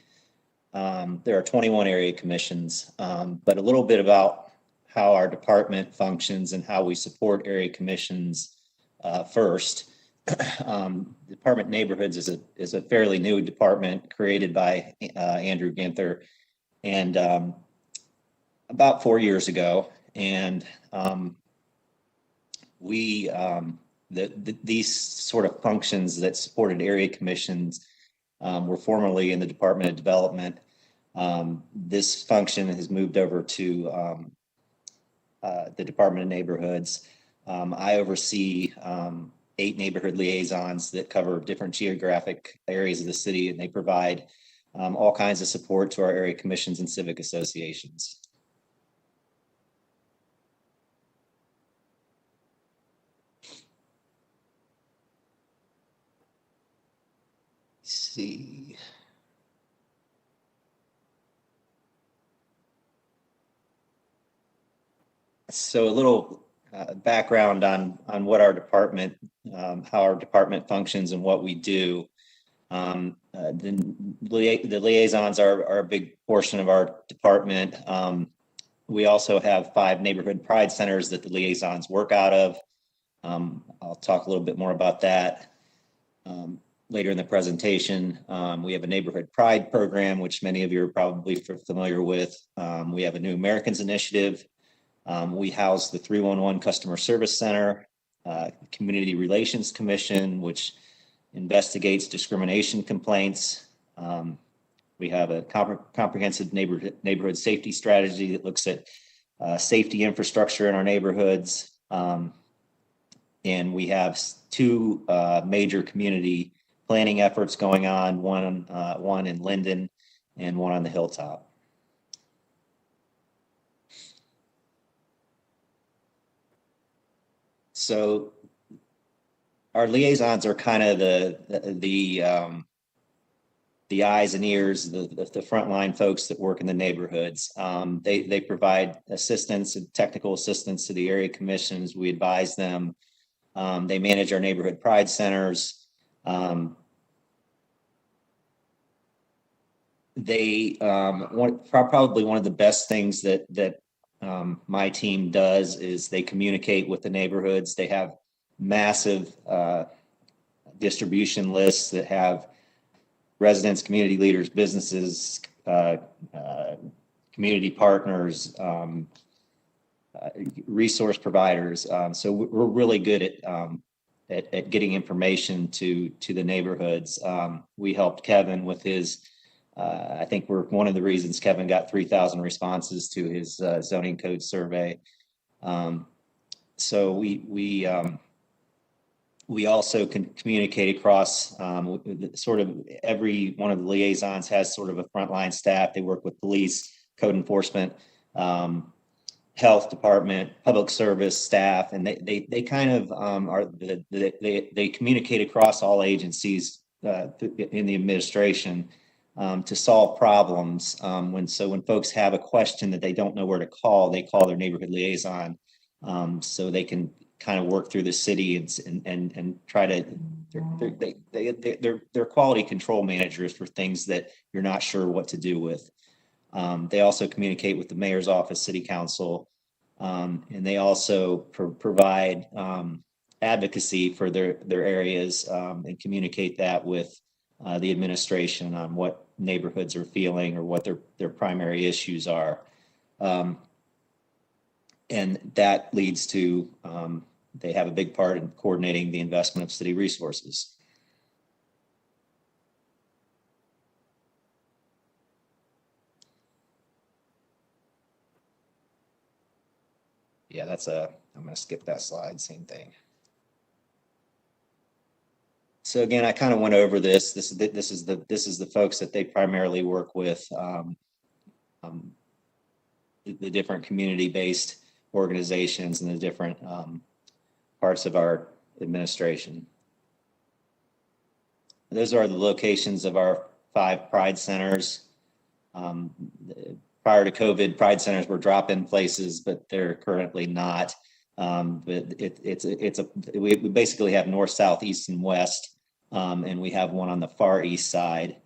There are 21 area commissions, but a little bit about how our department functions and how we support area commissions first. Department Neighborhoods is a fairly new department created by Andrew Ginther, and about 4 years ago. And these sort of functions that supported area commissions were formerly in the Department of Development. This function has moved over to the Department of Neighborhoods. I oversee 8 neighborhood liaisons that cover different geographic areas of the city, and they provide all kinds of support to our area commissions and civic associations. Let's see. So a little background on what our department, how our department functions and what we do. The liaisons are a big portion of our department. We also have 5 neighborhood pride centers that the liaisons work out of. I'll talk a little bit more about that later in the presentation. We have a neighborhood pride program, which many of you are probably familiar with. We have a New Americans Initiative. We house the 311 Customer Service Center, Community Relations Commission, which investigates discrimination complaints. We have a comprehensive neighborhood safety strategy that looks at safety infrastructure in our neighborhoods. And we have 2 major community planning efforts going on, one in Linden and one on the Hilltop. So our liaisons are kind of the eyes and ears, the frontline folks that work in the neighborhoods. They provide assistance and technical assistance to the area commissions. We advise them. They manage our neighborhood pride centers. Probably one of the best things that my team does is they communicate with the neighborhoods. They have massive distribution lists that have residents, community leaders, businesses, community partners, resource providers. So we're really good at getting information to the neighborhoods. We helped Kevin with his, I think we're one of the reasons Kevin got 3,000 responses to his zoning code survey. So we also can communicate across sort of every one of the liaisons has sort of a frontline staff. They work with police, code enforcement, health department, public service staff, and they kind of they communicate across all agencies in the administration to solve problems. When folks have a question that they don't know where to call, they call their neighborhood liaison, so they can kind of work through the city and try to. They're quality control managers for things that you're not sure what to do with. They also communicate with the mayor's office, city council, and they also provide advocacy for their areas and communicate that with the administration on what neighborhoods are feeling or what their primary issues are. And that leads to, they have a big part in coordinating the investment of city resources. Yeah, I'm going to skip that slide, same thing. So again, I kind of went over this. This is the folks that they primarily work with, the different community-based organizations and the different parts of our administration. Those are the locations of our 5 Pride Centers. Prior to COVID, Pride Centers were drop-in places, but they're currently not. But we basically have north, south, east, and west, and we have one on the far east side.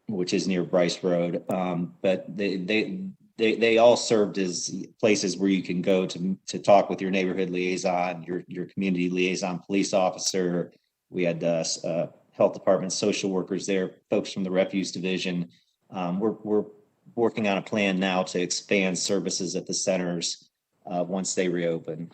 which is near Bryce Road. But they all served as places where you can go to talk with your neighborhood liaison, your community liaison police officer. We had health department social workers there, folks from the refuse division. We're working on a plan now to expand services at the centers once they reopen.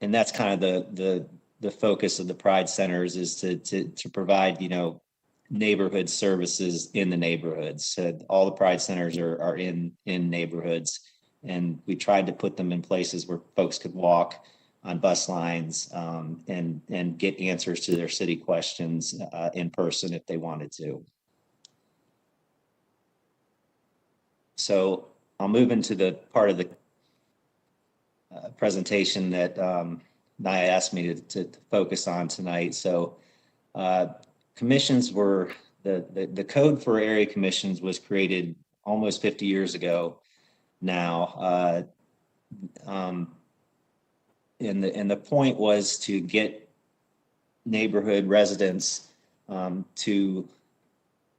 And that's kind of the focus of the Pride Centers, is to provide, neighborhood services in the neighborhoods. So all the Pride Centers are in neighborhoods, and we tried to put them in places where folks could walk on bus lines and get answers to their city questions in person if they wanted to. So I'll move into the part of the presentation that Naya asked me to focus on tonight. So commissions were, the code for area commissions was created almost 50 years ago now. And the point was to get neighborhood residents to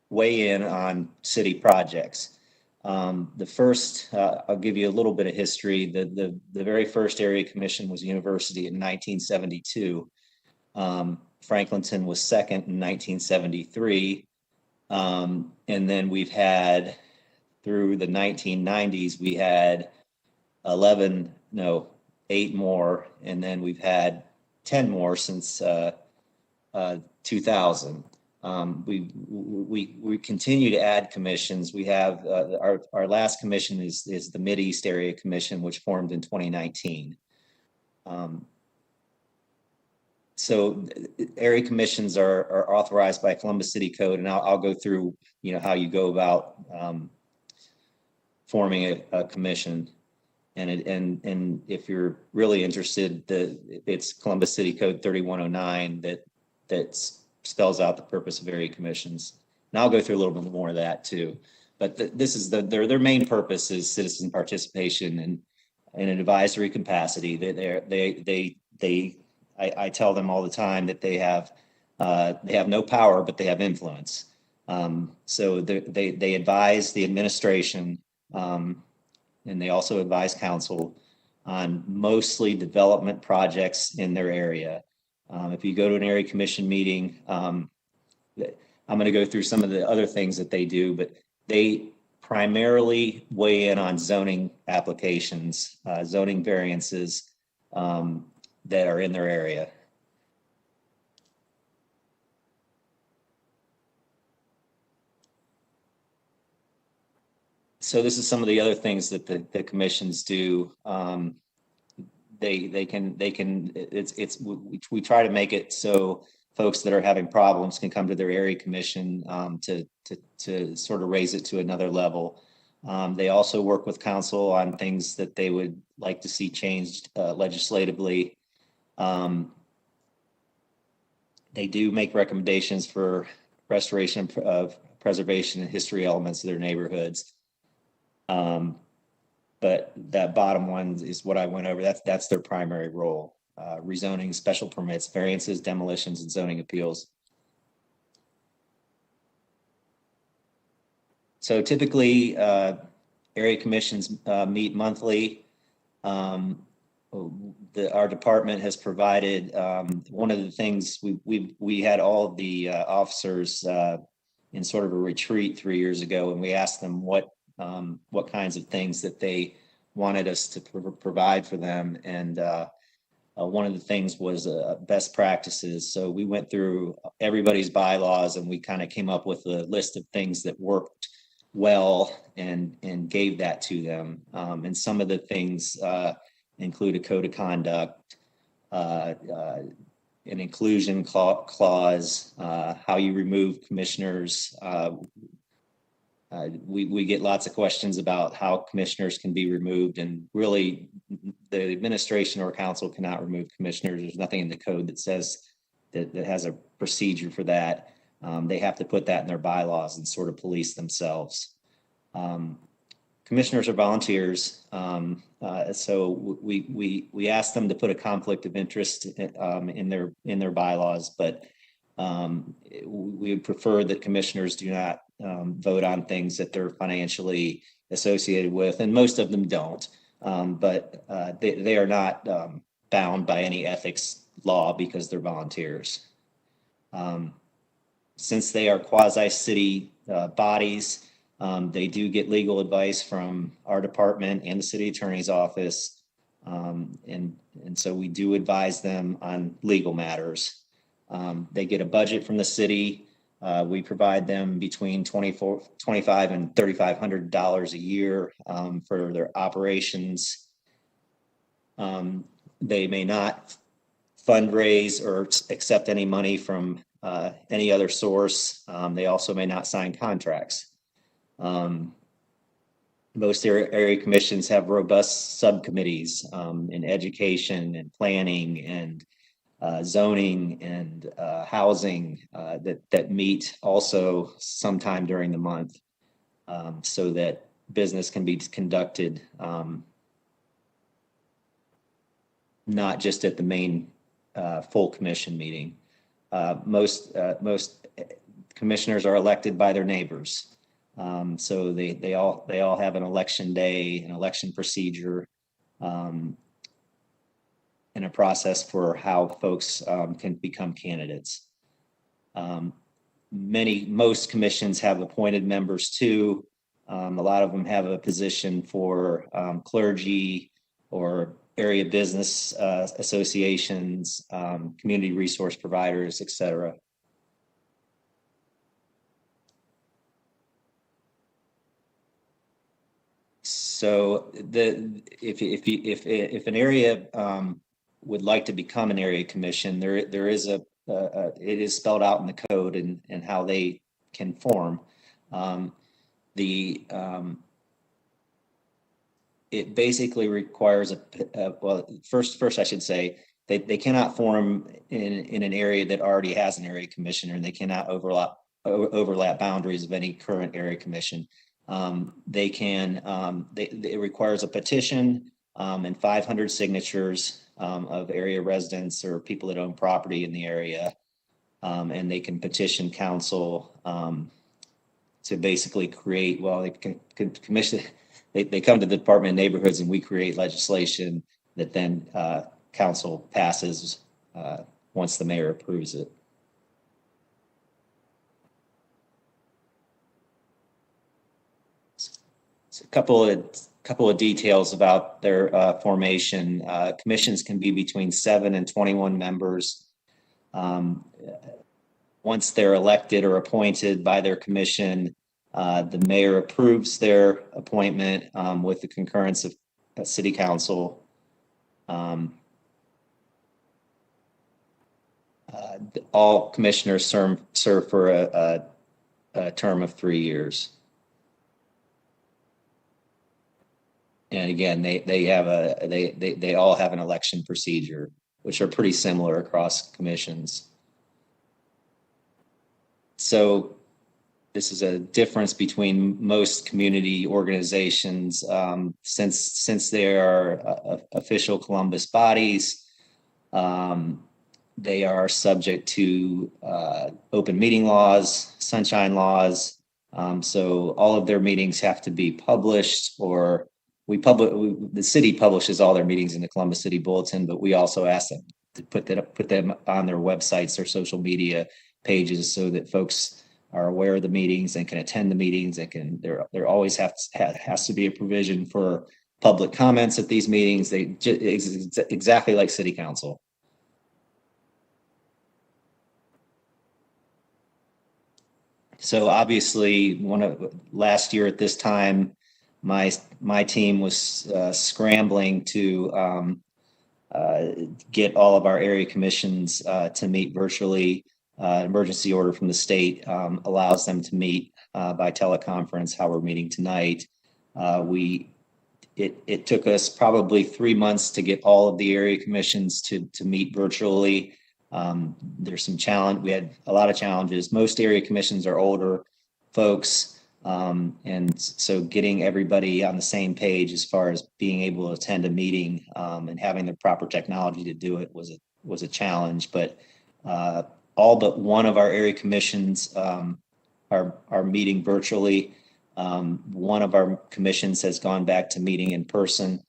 weigh in on city projects. The first, I'll give you a little bit of history. The very first area commission was University in 1972. Franklinton was second in 1973. And then we've had, through the 1990s, we had 8 more, and then we've had 10 more since 2000. We continue to add commissions. We have our last commission is the Mideast Area Commission, which formed in 2019. So area commissions are authorized by Columbus City Code, and I'll go through how you go about forming a commission. And if you're really interested, it's Columbus City Code 3109 that spells out the purpose of area commissions. And I'll go through a little bit more of that too. But this is their main purpose is citizen participation and in an advisory capacity. I tell them all the time that they have no power, but they have influence. So they advise the administration, and they also advise council on mostly development projects in their area. If you go to an area commission meeting, I'm going to go through some of the other things that they do, but they primarily weigh in on zoning applications, zoning variances that are in their area. So this is some of the other things that the commissions do. We try to make it so folks that are having problems can come to their area commission to sort of raise it to another level. They also work with council on things that they would like to see changed legislatively. They do make recommendations for restoration of preservation and history elements of their neighborhoods. But that bottom one is what I went over. That's their primary role: rezoning, special permits, variances, demolitions, and zoning appeals. So typically, area commissions meet monthly. Our department has provided one of the things we had all of the officers in sort of a retreat 3 years ago, and we asked them what kinds of things that they wanted us to provide for them. And one of the things was best practices. So we went through everybody's bylaws and we kind of came up with a list of things that worked well and gave that to them. And some of the things include a code of conduct, an inclusion clause, how you remove commissioners. We get lots of questions about how commissioners can be removed, and really the administration or council cannot remove commissioners. There's nothing in the code that says that has a procedure for that. They have to put that in their bylaws and sort of police themselves. commissioners are volunteers. So we ask them to put a conflict of interest in their bylaws, but we would prefer that commissioners do not vote on things that they're financially associated with, and most of them don't. But they are not bound by any ethics law because they're volunteers. Since they are quasi-city bodies, they do get legal advice from our department and the city attorney's office. And so we do advise them on legal matters. They get a budget from the city. We provide them between $2,500 and $3,500 a year for their operations. They may not fundraise or accept any money from any other source. They also may not sign contracts. Most area commissions have robust subcommittees in education and planning and zoning and housing that meet also sometime during the month, so that business can be conducted not just at the main full commission meeting. Most commissioners are elected by their neighbors, so they all have an election day, an election procedure, and a process for how folks can become candidates. Most commissions have appointed members too. A lot of them have a position for clergy or area business associations, community resource providers, etc. So if an area would like to become an area commission, there is it is spelled out in the code and how they can form. It basically requires well, first I should say they cannot form in an area that already has an area commissioner, and they cannot overlap boundaries of any current area commission. It requires a petition and 500 signatures of area residents or people that own property in the area, and they can petition council to basically create. Well, they can commission. They come to the Department of Neighborhoods, and we create legislation that then council passes once the mayor approves it. So a couple of details about their formation. Commissions can be between 7 and 21 members. Once they're elected or appointed by their commission, the mayor approves their appointment with the concurrence of city council. All commissioners serve for a term of 3 years. And again, they all have an election procedure, which are pretty similar across commissions. So this is a difference between most community organizations. Since they are official Columbus bodies, they are subject to open meeting laws, sunshine laws. So all of their meetings have to be published, or the city publishes all their meetings in the Columbus City Bulletin, but we also ask them to put them on their websites or social media pages so that folks are aware of the meetings and can attend the meetings, and there always has to be a provision for public comments at these meetings. Exactly like city council. So obviously, last year at this time, my team was scrambling to get all of our area commissions to meet virtually. Emergency order from the state allows them to meet by teleconference, how we're meeting tonight. It took us probably 3 months to get all of the area commissions to meet virtually. There's some challenge. We had a lot of challenges. Most area commissions are older folks. And so getting everybody on the same page as far as being able to attend a meeting and having the proper technology to do it was a challenge. But all but one of our area commissions are meeting virtually. One of our commissions has gone back to meeting in person.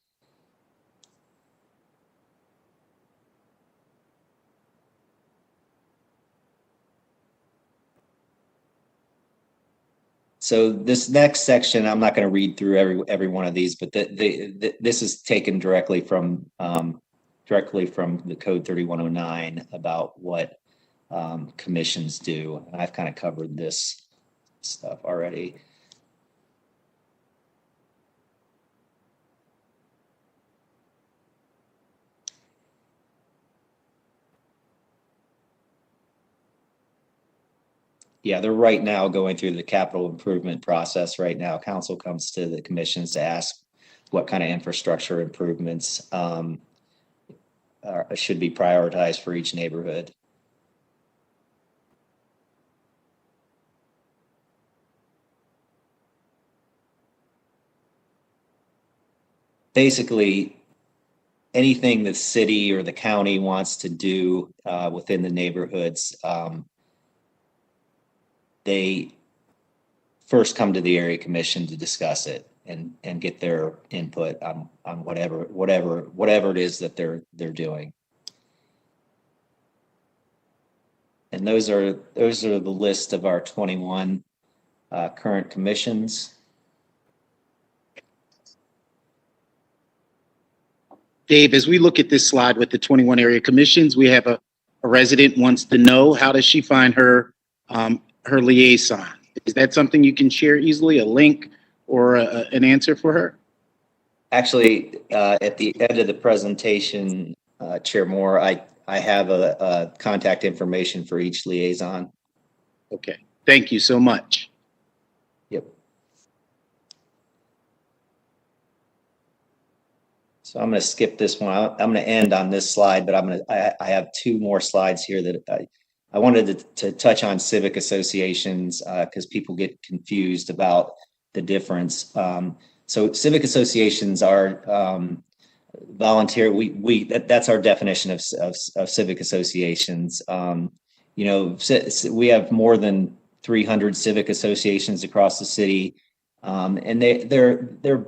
So this next section, I'm not going to read through every one of these, but this is taken directly from the Code 3109 about what commissions do, and I've kind of covered this stuff already. Yeah, they're right now going through the capital improvement process right now. Council comes to the commissions to ask what kind of infrastructure improvements should be prioritized for each neighborhood. Basically, anything the city or the county wants to do within the neighborhoods, they first come to the area commission to discuss it and get their input on whatever it is that they're doing. And those are the list of our 21 current commissions. Dave, as we look at this slide with the 21 area commissions, we have a resident wants to know, how does she find her her liaison? Is that something you can share easily, a link or an answer for her? Actually, at the end of the presentation, Chair Moore, I have a contact information for each liaison. Okay, thank you so much. Yep. So I'm going to skip this one. I'm going to end on this slide, but I have two more slides here that I wanted to touch on civic associations because people get confused about the difference. So civic associations are volunteer. That's our definition of civic associations. You know, we have more than 300 civic associations across the city, and they're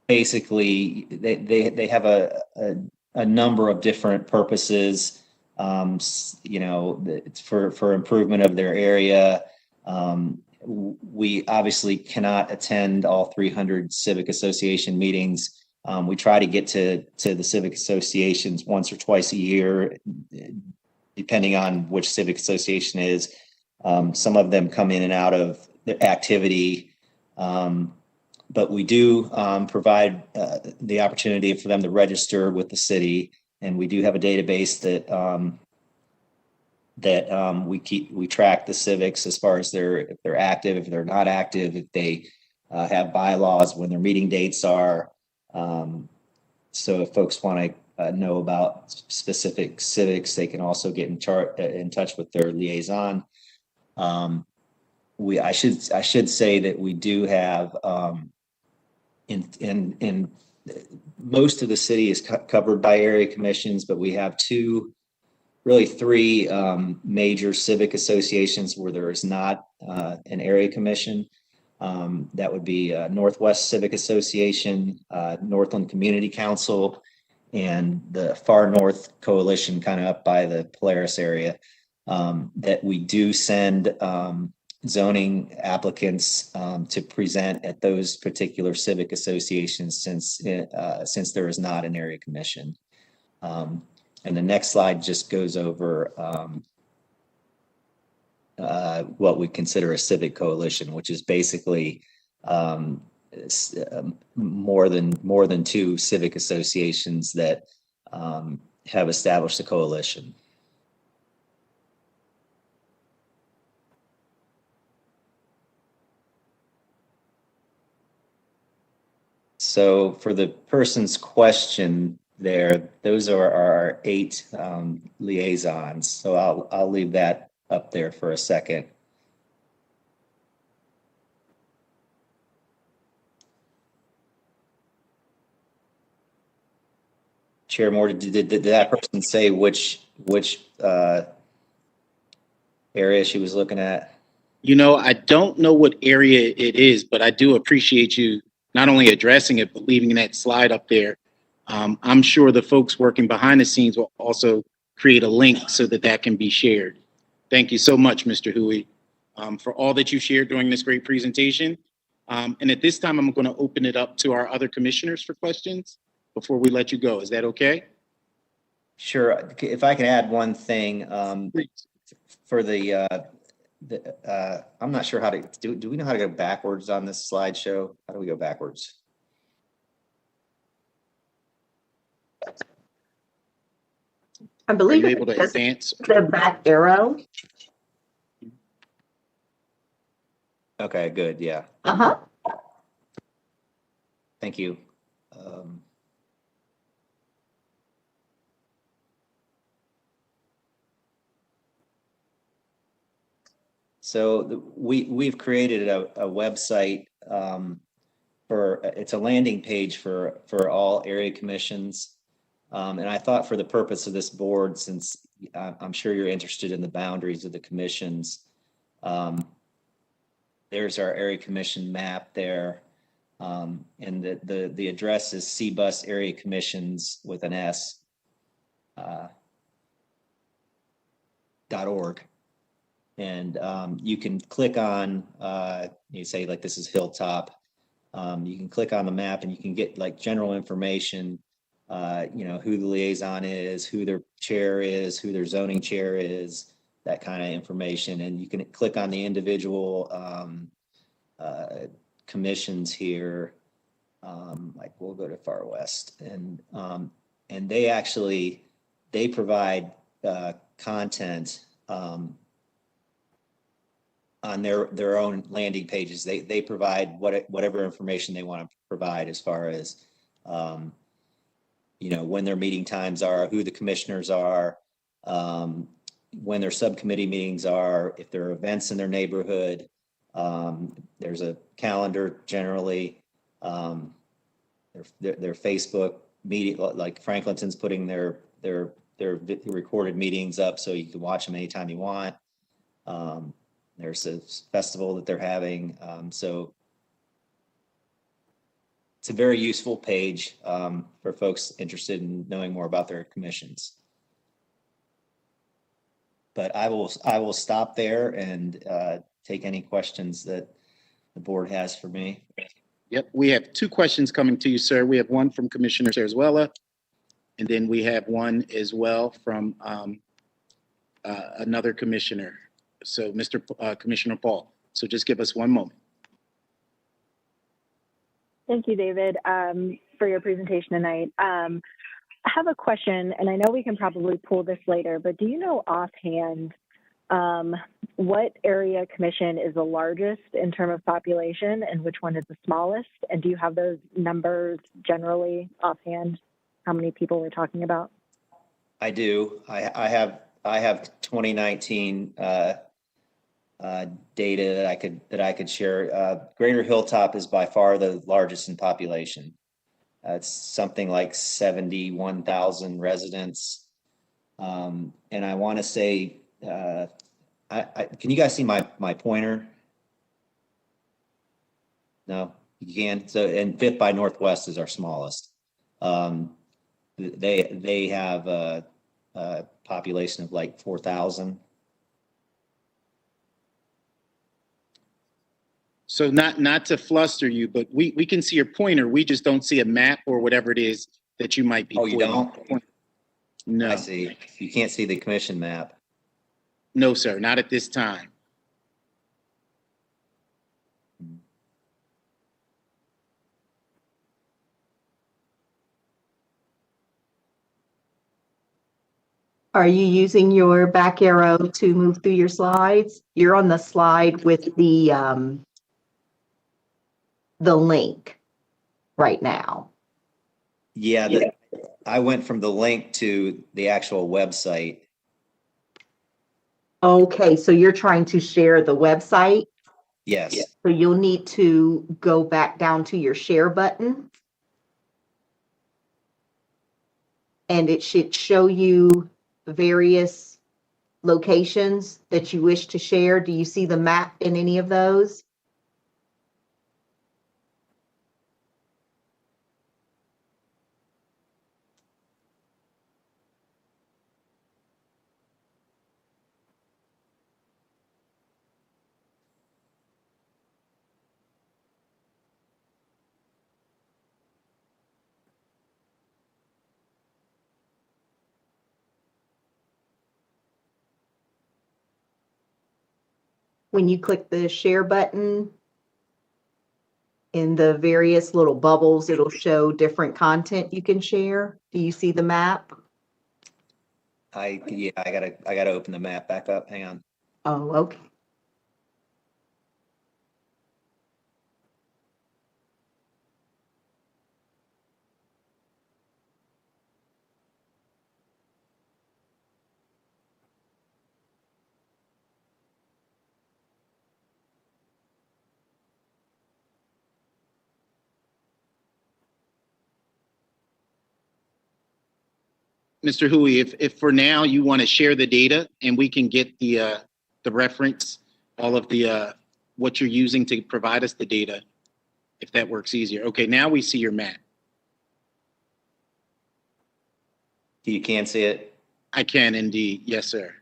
basically they have a number of different purposes. You know, it's for improvement of their area. We obviously cannot attend all 300 civic association meetings. We try to get to the civic associations once or twice a year, depending on which civic association is. Some of them come in and out of the activity, but we do provide the opportunity for them to register with the city, and we do have a database that we track the civics as far as if they're active, if they're not active, if they have bylaws, when their meeting dates are. So if folks want to know about specific civics, they can also get in touch with their liaison. I should say that we do have in most of the city is covered by area commissions, but we have three major civic associations where there is not an area commission. That would be Northwest Civic Association, Northland Community Council, and the Far North Coalition, kind of up by the Polaris area, that we do send zoning applicants to present at those particular civic associations since there is not an area commission. And the next slide just goes over what we consider a civic coalition, which is basically more than two civic associations that have established a coalition. So for the person's question there, those are our 8 liaisons. So I'll leave that up there for a second. Chair Moore, did that person say which area she was looking at? You know, I don't know what area it is, but I do appreciate you not only addressing it, but leaving that slide up there. I'm sure the folks working behind the scenes will also create a link so that that can be shared. Thank you so much, Mr. Hui, for all that you shared during this great presentation. And at this time, I'm going to open it up to our other commissioners for questions before we let you go. Is that okay? Sure. If I can add one thing, for I'm not sure how to do we know how to go backwards on this slideshow? How do we go backwards? I Are believe you it's able to just advance? the back arrow. Okay, good. Yeah. Uh-huh. Thank you. So we've created a website it's a landing page for all area commissions. And I thought for the purpose of this board, since I'm sure you're interested in the boundaries of the commissions, there's our area commission map there. And the address is CBUS Area Commissions with an S .org. And you can click on, you say like this is Hilltop. You can click on the map and you can get like general information, who the liaison is, who their chair is, who their zoning chair is, that kind of information. And you can click on the individual commissions here. Like we'll go to Far West, and they provide content on their own landing pages. They provide whatever information they want to provide as far as when their meeting times are, who the commissioners are, when their subcommittee meetings are, if there are events in their neighborhood. There's a calendar generally. Their Facebook media, like Franklinton's putting their recorded meetings up so you can watch them anytime you want. There's a festival that they're having. So it's a very useful page for folks interested in knowing more about their commissions. But I will stop there and take any questions that the board has for me. Yep, we have two questions coming to you, sir. We have one from Commissioner Sarzuela, and then we have one as well from another commissioner. So, Commissioner Paul. So just give us one moment. Thank you, David, for your presentation tonight. I have a question, and I know we can probably pull this later, but do you know offhand what area commission is the largest in terms of population and which one is the smallest? And do you have those numbers generally offhand, how many people we're talking about? I do. I have 2019 data that I could share. Greater Hilltop is by far the largest in population. It's something like 71,000 residents. And I want to say, can you guys see my pointer? No, you can. So, and Fifth by Northwest is our smallest. They have a population of like 4,000. So not to fluster you, but we can see your pointer. We just don't see a map or whatever it is that you might be. Oh, you don't? No. I see. You can't see the commission map. No, sir, not at this time. Are you using your back arrow to move through your slides? You're on the slide with the link right now. Yeah, I went from the link to the actual website. Okay, so you're trying to share the website? Yes. So you'll need to go back down to your share button. and it should show you various locations that you wish to share. Do you see the map in any of those? When you click the share button, in the various little bubbles, it'll show different content you can share. Do you see the map? Yeah, I gotta open the map back up. Hang on. Oh, okay. Mr. Hui, if for now you want to share the data and we can get the reference, all of the what you're using to provide us the data, if that works easier. Okay, now we see your map. You can see it. I can indeed. Yes, sir.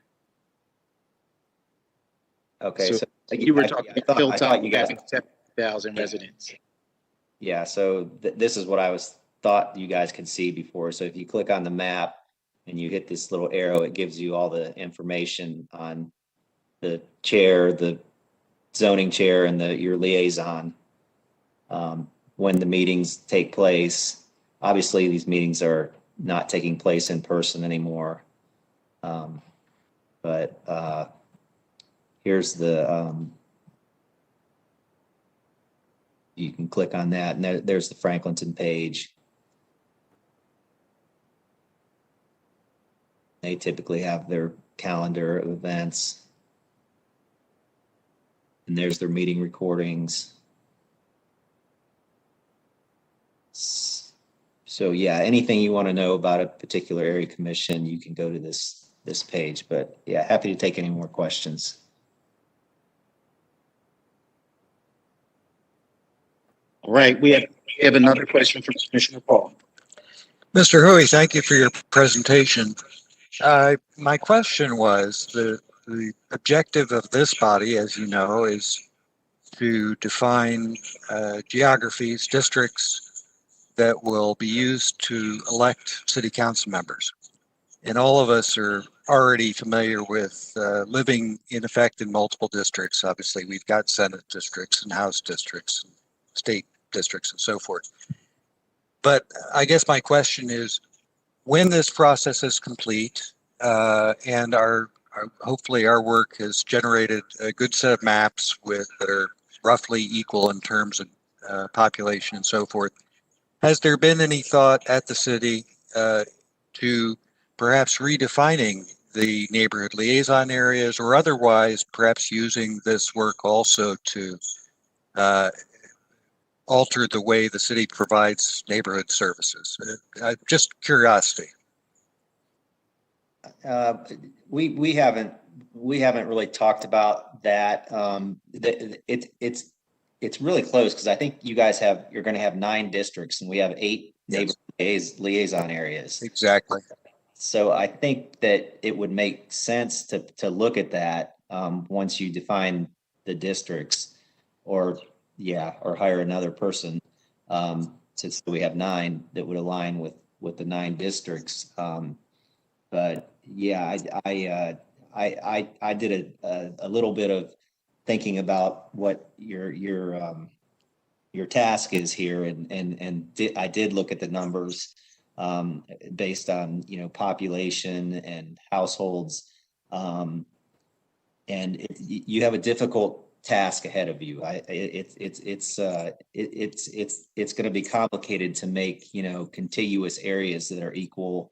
Okay, So so you were talking I Hilltop thought you guys. having 7,000 residents. Yeah, so this is what I thought you guys could see before. So if you click on the map and you hit this little arrow, it gives you all the information on the chair, the zoning chair, and your liaison. When the meetings take place, obviously these meetings are not taking place in person anymore. But here's the, you can click on that, and there's the Franklinton page. They typically have their calendar of events. And there's their meeting recordings. So yeah, anything you want to know about a particular area commission, you can go to this page. But yeah, happy to take any more questions. All right, we have another question from Commissioner Paul. Mr. Hui, thank you for your presentation. My question was, the objective of this body, as you know, is to define geographies, districts that will be used to elect city council members. And all of us are already familiar with living in effect in multiple districts. Obviously, we've got Senate districts and House districts, state districts, and so forth. But I guess my question is, when this process is complete and hopefully our work has generated a good set of maps that are roughly equal in terms of population and so forth, has there been any thought at the city to perhaps redefining the neighborhood liaison areas, or otherwise perhaps using this work also to alter the way the city provides neighborhood services? Just curiosity. We haven't really talked about that. It's really close, because I think you're going to have 9 districts and we have 8 neighborhood liaison areas. Exactly. So I think that it would make sense to look at that once you define the districts, or hire another person. So we have 9 that would align with the 9 districts. But yeah, I did a little bit of thinking about what your task is here, and I did look at the numbers based on population and households, and you have a difficult task ahead of you. It's going to be complicated to make contiguous areas that are equal.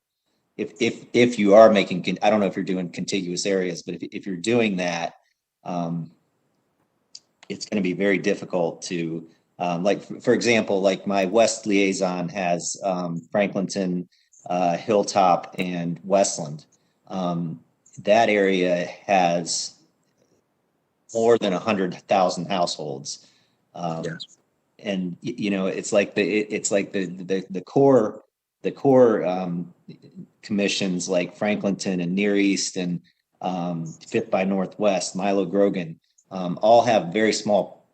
If you are making, I don't know if you're doing contiguous areas, but if you're doing that, it's going to be very difficult to, like, for example, like my West liaison has Franklinton Hilltop, and Westland. That area has more than 100,000 households. Yes. And it's like the core commissions like Franklinton and Near East and Fifth by Northwest, Milo Grogan, all have very small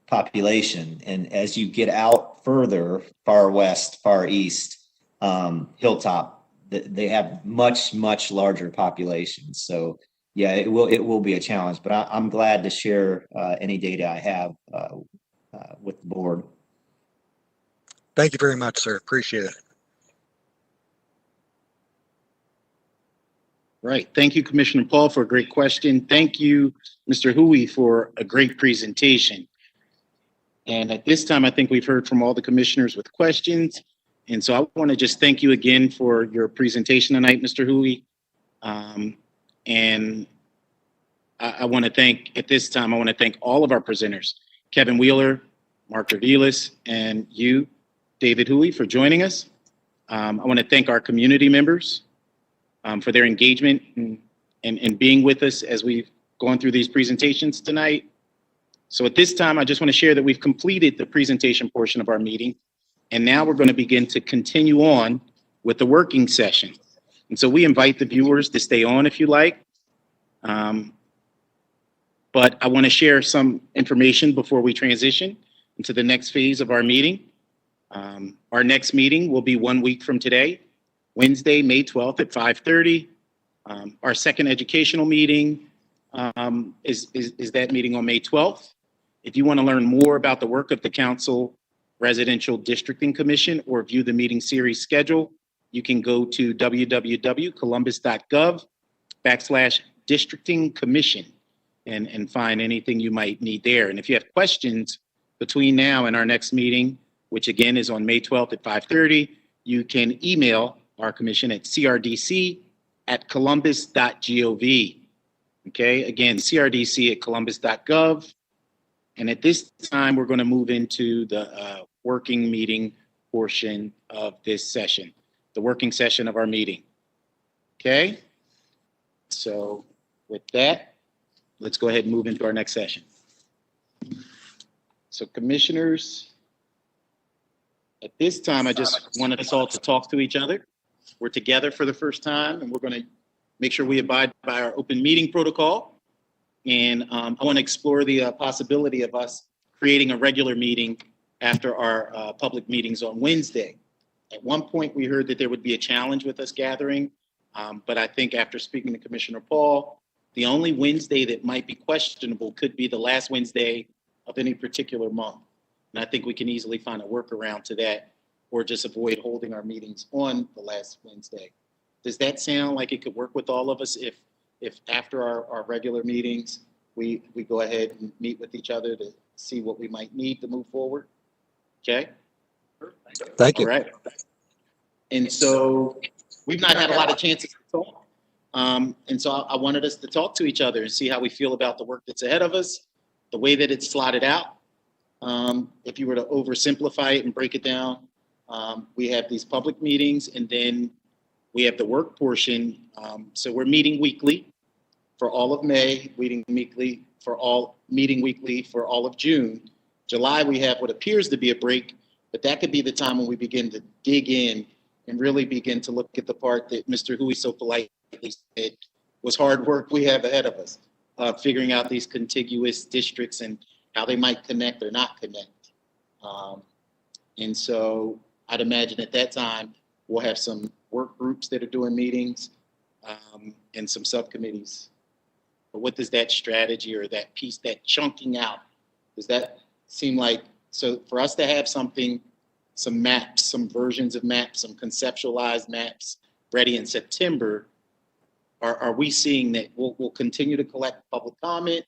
population. And as you get out further, far west, far east, Hilltop, they have much larger populations. So yeah, it will be a challenge, but I'm glad to share any data I have with the board. Thank you very much, sir. Appreciate it. Right. Thank you, Commissioner Paul, for a great question. Thank you, Mr. Hui, for a great presentation. And at this time, I think we've heard from all the commissioners with questions. And so I want to just thank you again for your presentation tonight, Mr. Hui. And I want to thank, at this time, I want to thank all of our presenters, Kevin Wheeler, Mark Revelis, and you, David Hui, for joining us. I want to thank our community members for their engagement and being with us as we've gone through these presentations tonight. So at this time, I just want to share that we've completed the presentation portion of our meeting, and now we're going to begin to continue on with the working session. And so we invite the viewers to stay on if you like. But I want to share some information before we transition into the next phase of our meeting. Our next meeting will be 1 week from today, Wednesday, May 12th at 5:30. Our second educational meeting is that meeting on May 12th. If you want to learn more about the work of the Council Residential Districting Commission or view the meeting series schedule, you can go to www.columbus.gov/districtingcommission and find anything you might need there. And if you have questions between now and our next meeting, which again is on May 12th at 5:30, you can email our commission at crdc@columbus.gov. Okay, again, crdc@columbus.gov. And at this time, we're going to move into the working meeting portion of this session, the working session of our meeting. Okay, so with that, let's go ahead and move into our next session. So commissioners, at this time, I just wanted us all to talk to each other. We're together for the first time, and we're going to make sure we abide by our open meeting protocol. And I want to explore the possibility of us creating a regular meeting after our public meetings on Wednesday. At one point, we heard that there would be a challenge with us gathering, but I think after speaking to Commissioner Paul, the only Wednesday that might be questionable could be the last Wednesday of any particular month. And I think we can easily find a workaround to that, or just avoid holding our meetings on the last Wednesday. Does that sound like it could work with all of us if after our regular meetings, we go ahead and meet with each other to see what we might need to move forward? Okay? Thank you. All right. And so we've not had a lot of chances to talk. And so I wanted us to talk to each other and see how we feel about the work that's ahead of us, the way that it's slotted out. If you were to oversimplify it and break it down, we have these public meetings, and then we have the work portion. So we're meeting weekly for all of May, meeting weekly for all of June. July, we have what appears to be a break, but that could be the time when we begin to dig in and really begin to look at the part that Mr. Hui so politely said was hard work we have ahead of us, figuring out these contiguous districts and how they might connect or not connect. And so I'd imagine at that time, we'll have some work groups that are doing meetings and some subcommittees. But what does that strategy or that piece, that chunking out, does that seem like, so for us to have something, some maps, some versions of maps, some conceptualized maps ready in September, are we seeing that we'll continue to collect public comment,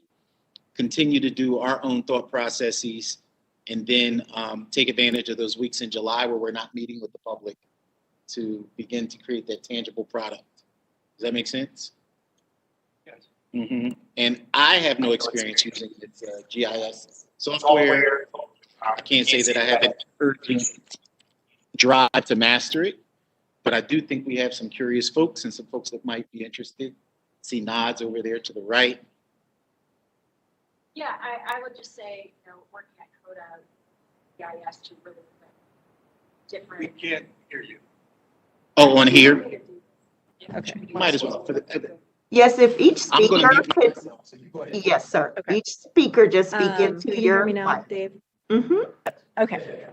continue to do our own thought processes, and then take advantage of those weeks in July where we're not meeting with the public to begin to create that tangible product? Does that make sense? Yes. Mm-hmm. And I have no experience using this GIS software. I can't say that I have an urgent drive to master it. But I do think we have some curious folks and some folks that might be interested. See nods over there to the right. Yeah, I would just say, working at CODA, GIS to really different. We can't hear you. Oh, on here? Okay. Might as well. Yes, if each I'm gonna speaker mute could, myself, so you go ahead. yes, sir. Okay. Each speaker just speak Can into you hear your me now, mic. Dave? Mhm. Okay.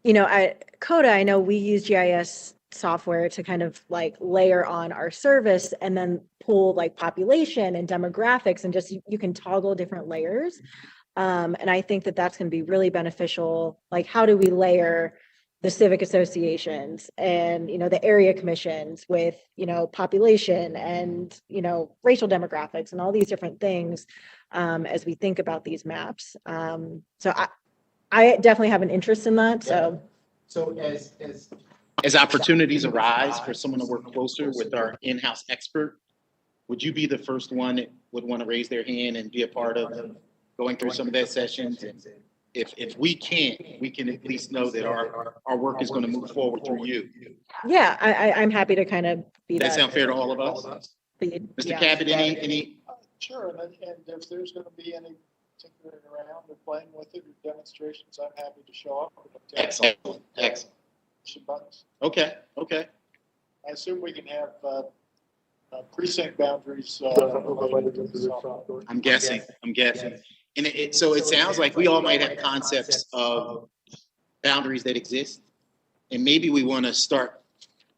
At CODA, I know we use GIS software to kind of like layer on our service and then pull like population and demographics and just you can toggle different layers. And I think that that's going to be really beneficial. Like, how do we layer the civic associations and, the area commissions with, population and, racial demographics and all these different things as we think about these maps. So I definitely have an interest in that. So As opportunities arise for someone to work closer with our in-house expert, would you be the first one that would want to raise their hand and be a part of going through some of that sessions? And if we can't, we can at least know that our work is going to move forward through you. yeah, I'm happy to kind of be Does that that sound fair to all of us? lead. Mr. Yeah. Cabot, any? Sure, and if there's gonna be any tinkering around or playing with it or demonstrations, I'm happy to show up. Excellent, excellent. Some buttons. Okay. I assume we can have precinct boundaries. I'm guessing. And so it sounds like we all might have concepts of boundaries that exist. And maybe we want to start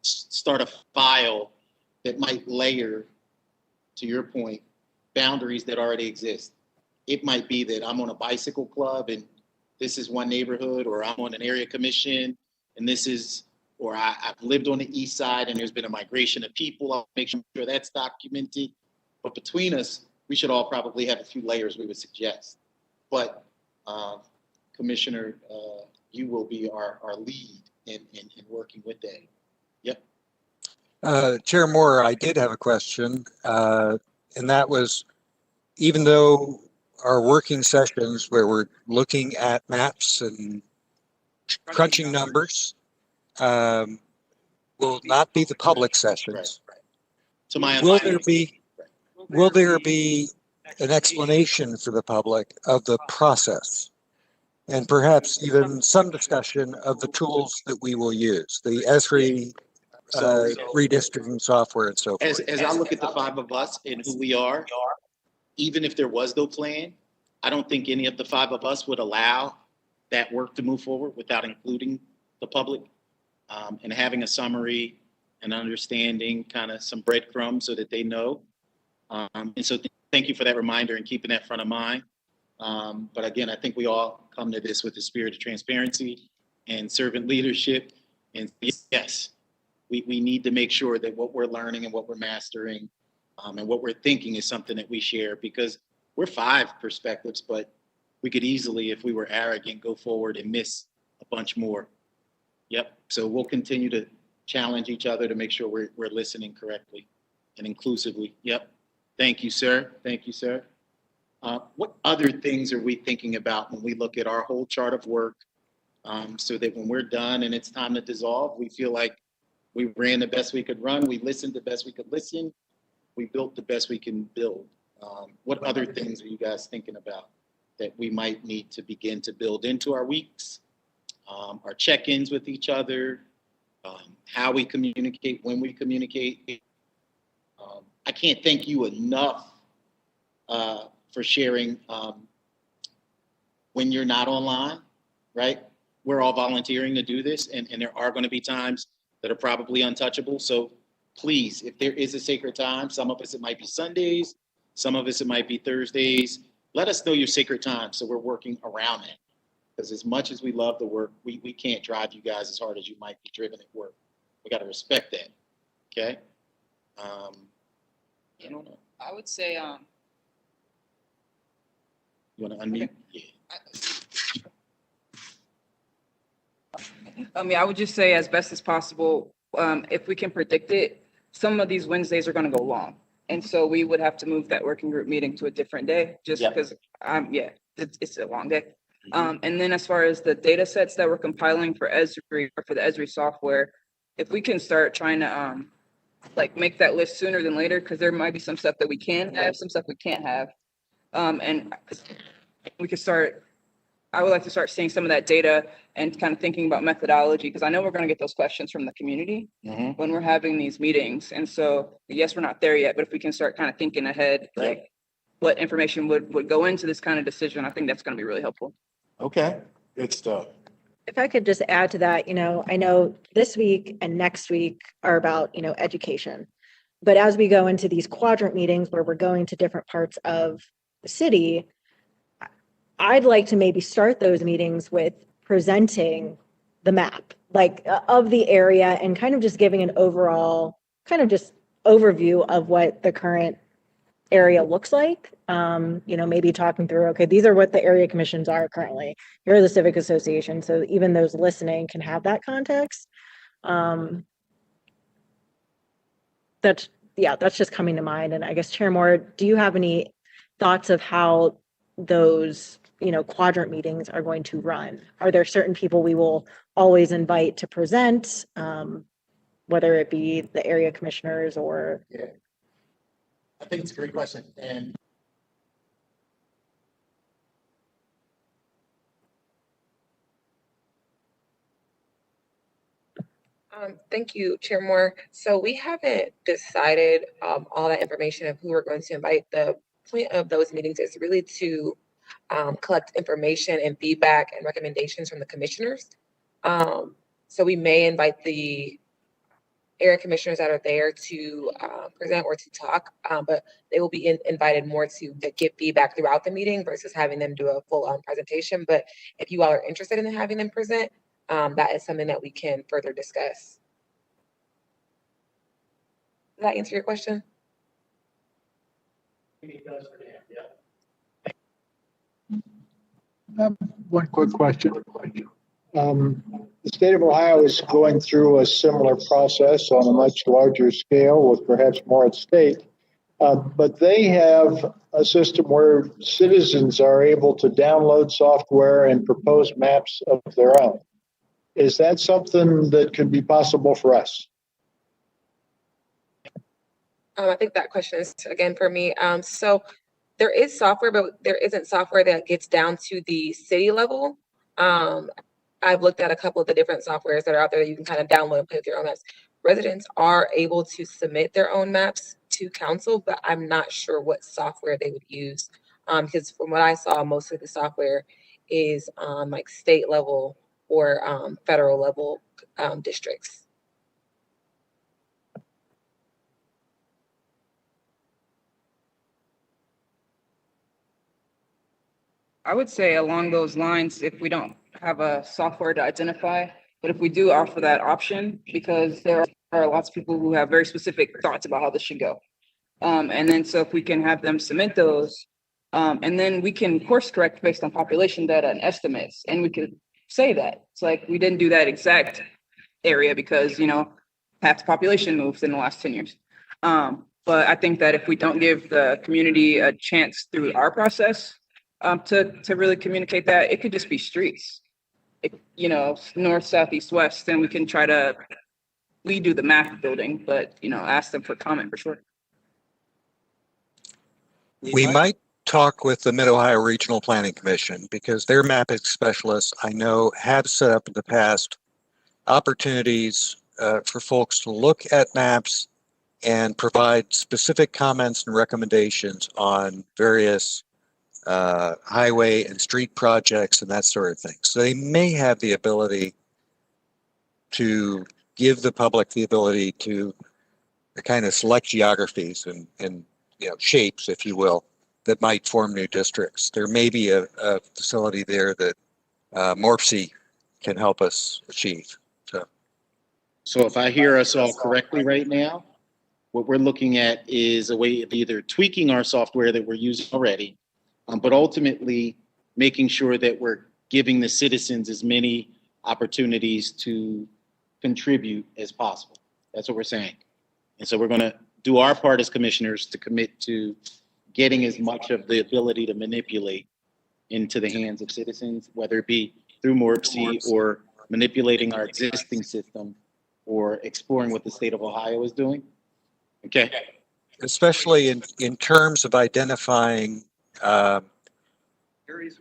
a file that might layer, to your point, boundaries that already exist. It might be that I'm on a bicycle club and this is one neighborhood, or I'm on an area commission and this is, or I've lived on the east side and there's been a migration of people. I'll make sure that's documented. But between us, we should all probably have a few layers we would suggest. But Commissioner, you will be our lead in working with that. Yep. Chair Moore, I did have a question, and that was, even though our working sessions where we're looking at maps and crunching numbers will not be the public sessions. To my Will there be an explanation for the public of the process? And perhaps even some discussion of the tools that we will use, the ESRI redistricting software and so forth. As I look at the five of us and who we are, even if there was no plan, I don't think any of the five of us would allow that work to move forward without including the public and having a summary and understanding, kind of some breadcrumbs so that they know. And so thank you for that reminder and keeping that front of mind. But again, I think we all come to this with the spirit of transparency and servant leadership. And yes, we need to make sure that what we're learning and what we're mastering and what we're thinking is something that we share, because we're five perspectives, but we could easily, if we were arrogant, go forward and miss a bunch more. Yep. So we'll continue to challenge each other to make sure we're listening correctly and inclusively. Yep. Thank you, sir. Thank you, sir. What other things are we thinking about when we look at our whole chart of work so that when we're done and it's time to dissolve, we feel like we ran the best we could run, we listened the best we could listen, we built the best we can build? What other things are you guys thinking about that we might need to begin to build into our weeks, our check-ins with each other, how we communicate, when we communicate? I can't thank you enough for sharing when you're not online, right? We're all volunteering to do this, and there are going to be times that are probably untouchable. So please, if there is a sacred time, some of us it might be Sundays, some of us it might be Thursdays, let us know your sacred time so we're working around it. Because as much as we love the work, we can't drive you guys as hard as you might be driven at work. We got to respect that, okay? I don't know. I would say, You want to unmute? Okay. Yeah. I would just say as best as possible, if we can predict it, some of these Wednesdays are going to go long. And so we would have to move that working group meeting to a different day just Yep. because, it's a long day. And then as far as the data sets that we're compiling for Esri, or for the Esri software, if we can start trying to like make that list sooner than later, because there might be some stuff that we can have, some stuff we can't have. And we could start, I would like to start seeing some of that data and kind of thinking about methodology, because I know we're going to get those questions from the community when we're having these meetings. And so, yes, we're not there yet, but if we can start kind of thinking ahead, like what information would go into this kind of decision, I think that's going to be really helpful. Okay, good stuff. If I could just add to that, I know this week and next week are about, education. But as we go into these quadrant meetings where we're going to different parts of the city, I'd like to maybe start those meetings with presenting the map, like of the area, and kind of just giving an overall kind of just overview of what the current area looks like. Maybe talking through, okay, these are what the area commissions are currently. Here are the civic associations. So even those listening can have that context. That's just coming to mind. And I guess Chair Moore, do you have any thoughts of how those, quadrant meetings are going to run? Are there certain people we will always invite to present, whether it be the area commissioners or? Yeah, I think it's a great question. And thank you, Chair Moore. So we haven't decided all that information of who we're going to invite. The point of those meetings is really to collect information and feedback and recommendations from the commissioners. So we may invite the area commissioners that are there to present or to talk, but they will be invited more to give feedback throughout the meeting versus having them do a full-on presentation. But if you all are interested in having them present, that is something that we can further discuss. Does that answer your question? one quick question. The state of Ohio is going through a similar process on a much larger scale with perhaps more at stake. But they have a system where citizens are able to download software and propose maps of their own. Is that something that could be possible for us? I think that question is again for me. So there is software, but there isn't software that gets down to the city level. I've looked at a couple of the different softwares that are out there that you can kind of download and play with your own maps. Residents are able to submit their own maps to council, but I'm not sure what software they would use. Because from what I saw, most of the software is on like state level or federal level districts. I would say along those lines, if we don't have a software to identify, but if we do offer that option, because there are lots of people who have very specific thoughts about how this should go. And then so if we can have them submit those, and then we can course correct based on population data and estimates, and we could say that. It's like, we didn't do that exact area because, half the population moved in the last 10 years. But I think that if we don't give the community a chance through our process, to really communicate that, it could just be streets, north, south, east, west, then we can try to, we do the map building, but, ask them for comment for sure. We might talk with the Mid-Ohio Regional Planning Commission because their mapping specialists, I know, have set up in the past opportunities for folks to look at maps and provide specific comments and recommendations on various highway and street projects and that sort of thing. So they may have the ability to give the public the ability to kind of select geographies and shapes, if you will, that might form new districts. There may be a facility there that Morpsey can help us achieve. So if I hear us all correctly right now, what we're looking at is a way of either tweaking our software that we're using already, but ultimately making sure that we're giving the citizens as many opportunities to contribute as possible. That's what we're saying. And so we're going to do our part as commissioners to commit to getting as much of the ability to manipulate into the hands of citizens, whether it be through MORPC or manipulating our existing system or exploring what the state of Ohio is doing? Okay. Especially in terms of identifying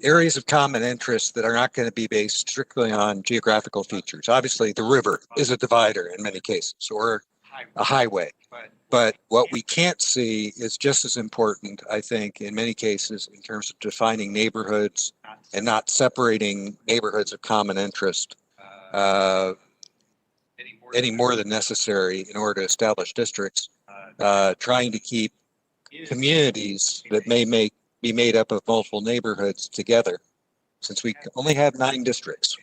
areas of common interest that are not going to be based strictly on geographical features. Obviously, the river is a divider in many cases, or a highway. But what we can't see is just as important, I think, in many cases, in terms of defining neighborhoods and not separating neighborhoods of common interest any more than necessary in order to establish districts, trying to keep communities that may be made up of multiple neighborhoods together. Since we only have 9 districts,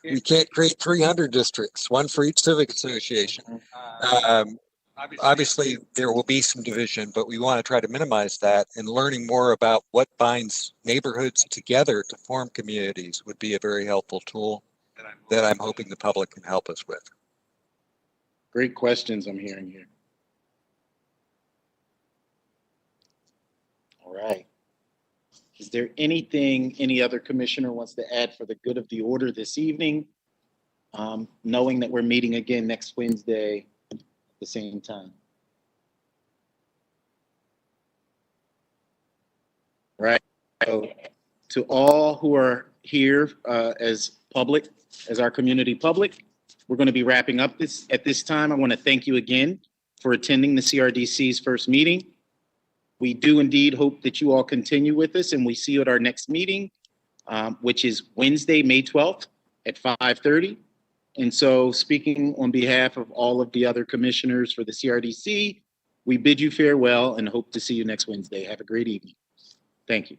we can't create 300 districts, one for each civic association. Obviously, there will be some division, but we want to try to minimize that, and learning more about what binds neighborhoods together to form communities would be a very helpful tool that I'm hoping the public can help us with. Great questions I'm hearing here. All right. Is there anything any other commissioner wants to add for the good of the order this evening? Knowing that we're meeting again next Wednesday at the same time. Right. So to all who are here as public, as our community public, we're going to be wrapping up at this time. I want to thank you again for attending the CRDC's first meeting. We do indeed hope that you all continue with us, and we see you at our next meeting, which is Wednesday, May 12th at 5:30. And so, speaking on behalf of all of the other commissioners for the CRDC, we bid you farewell and hope to see you next Wednesday. Have a great evening. Thank you.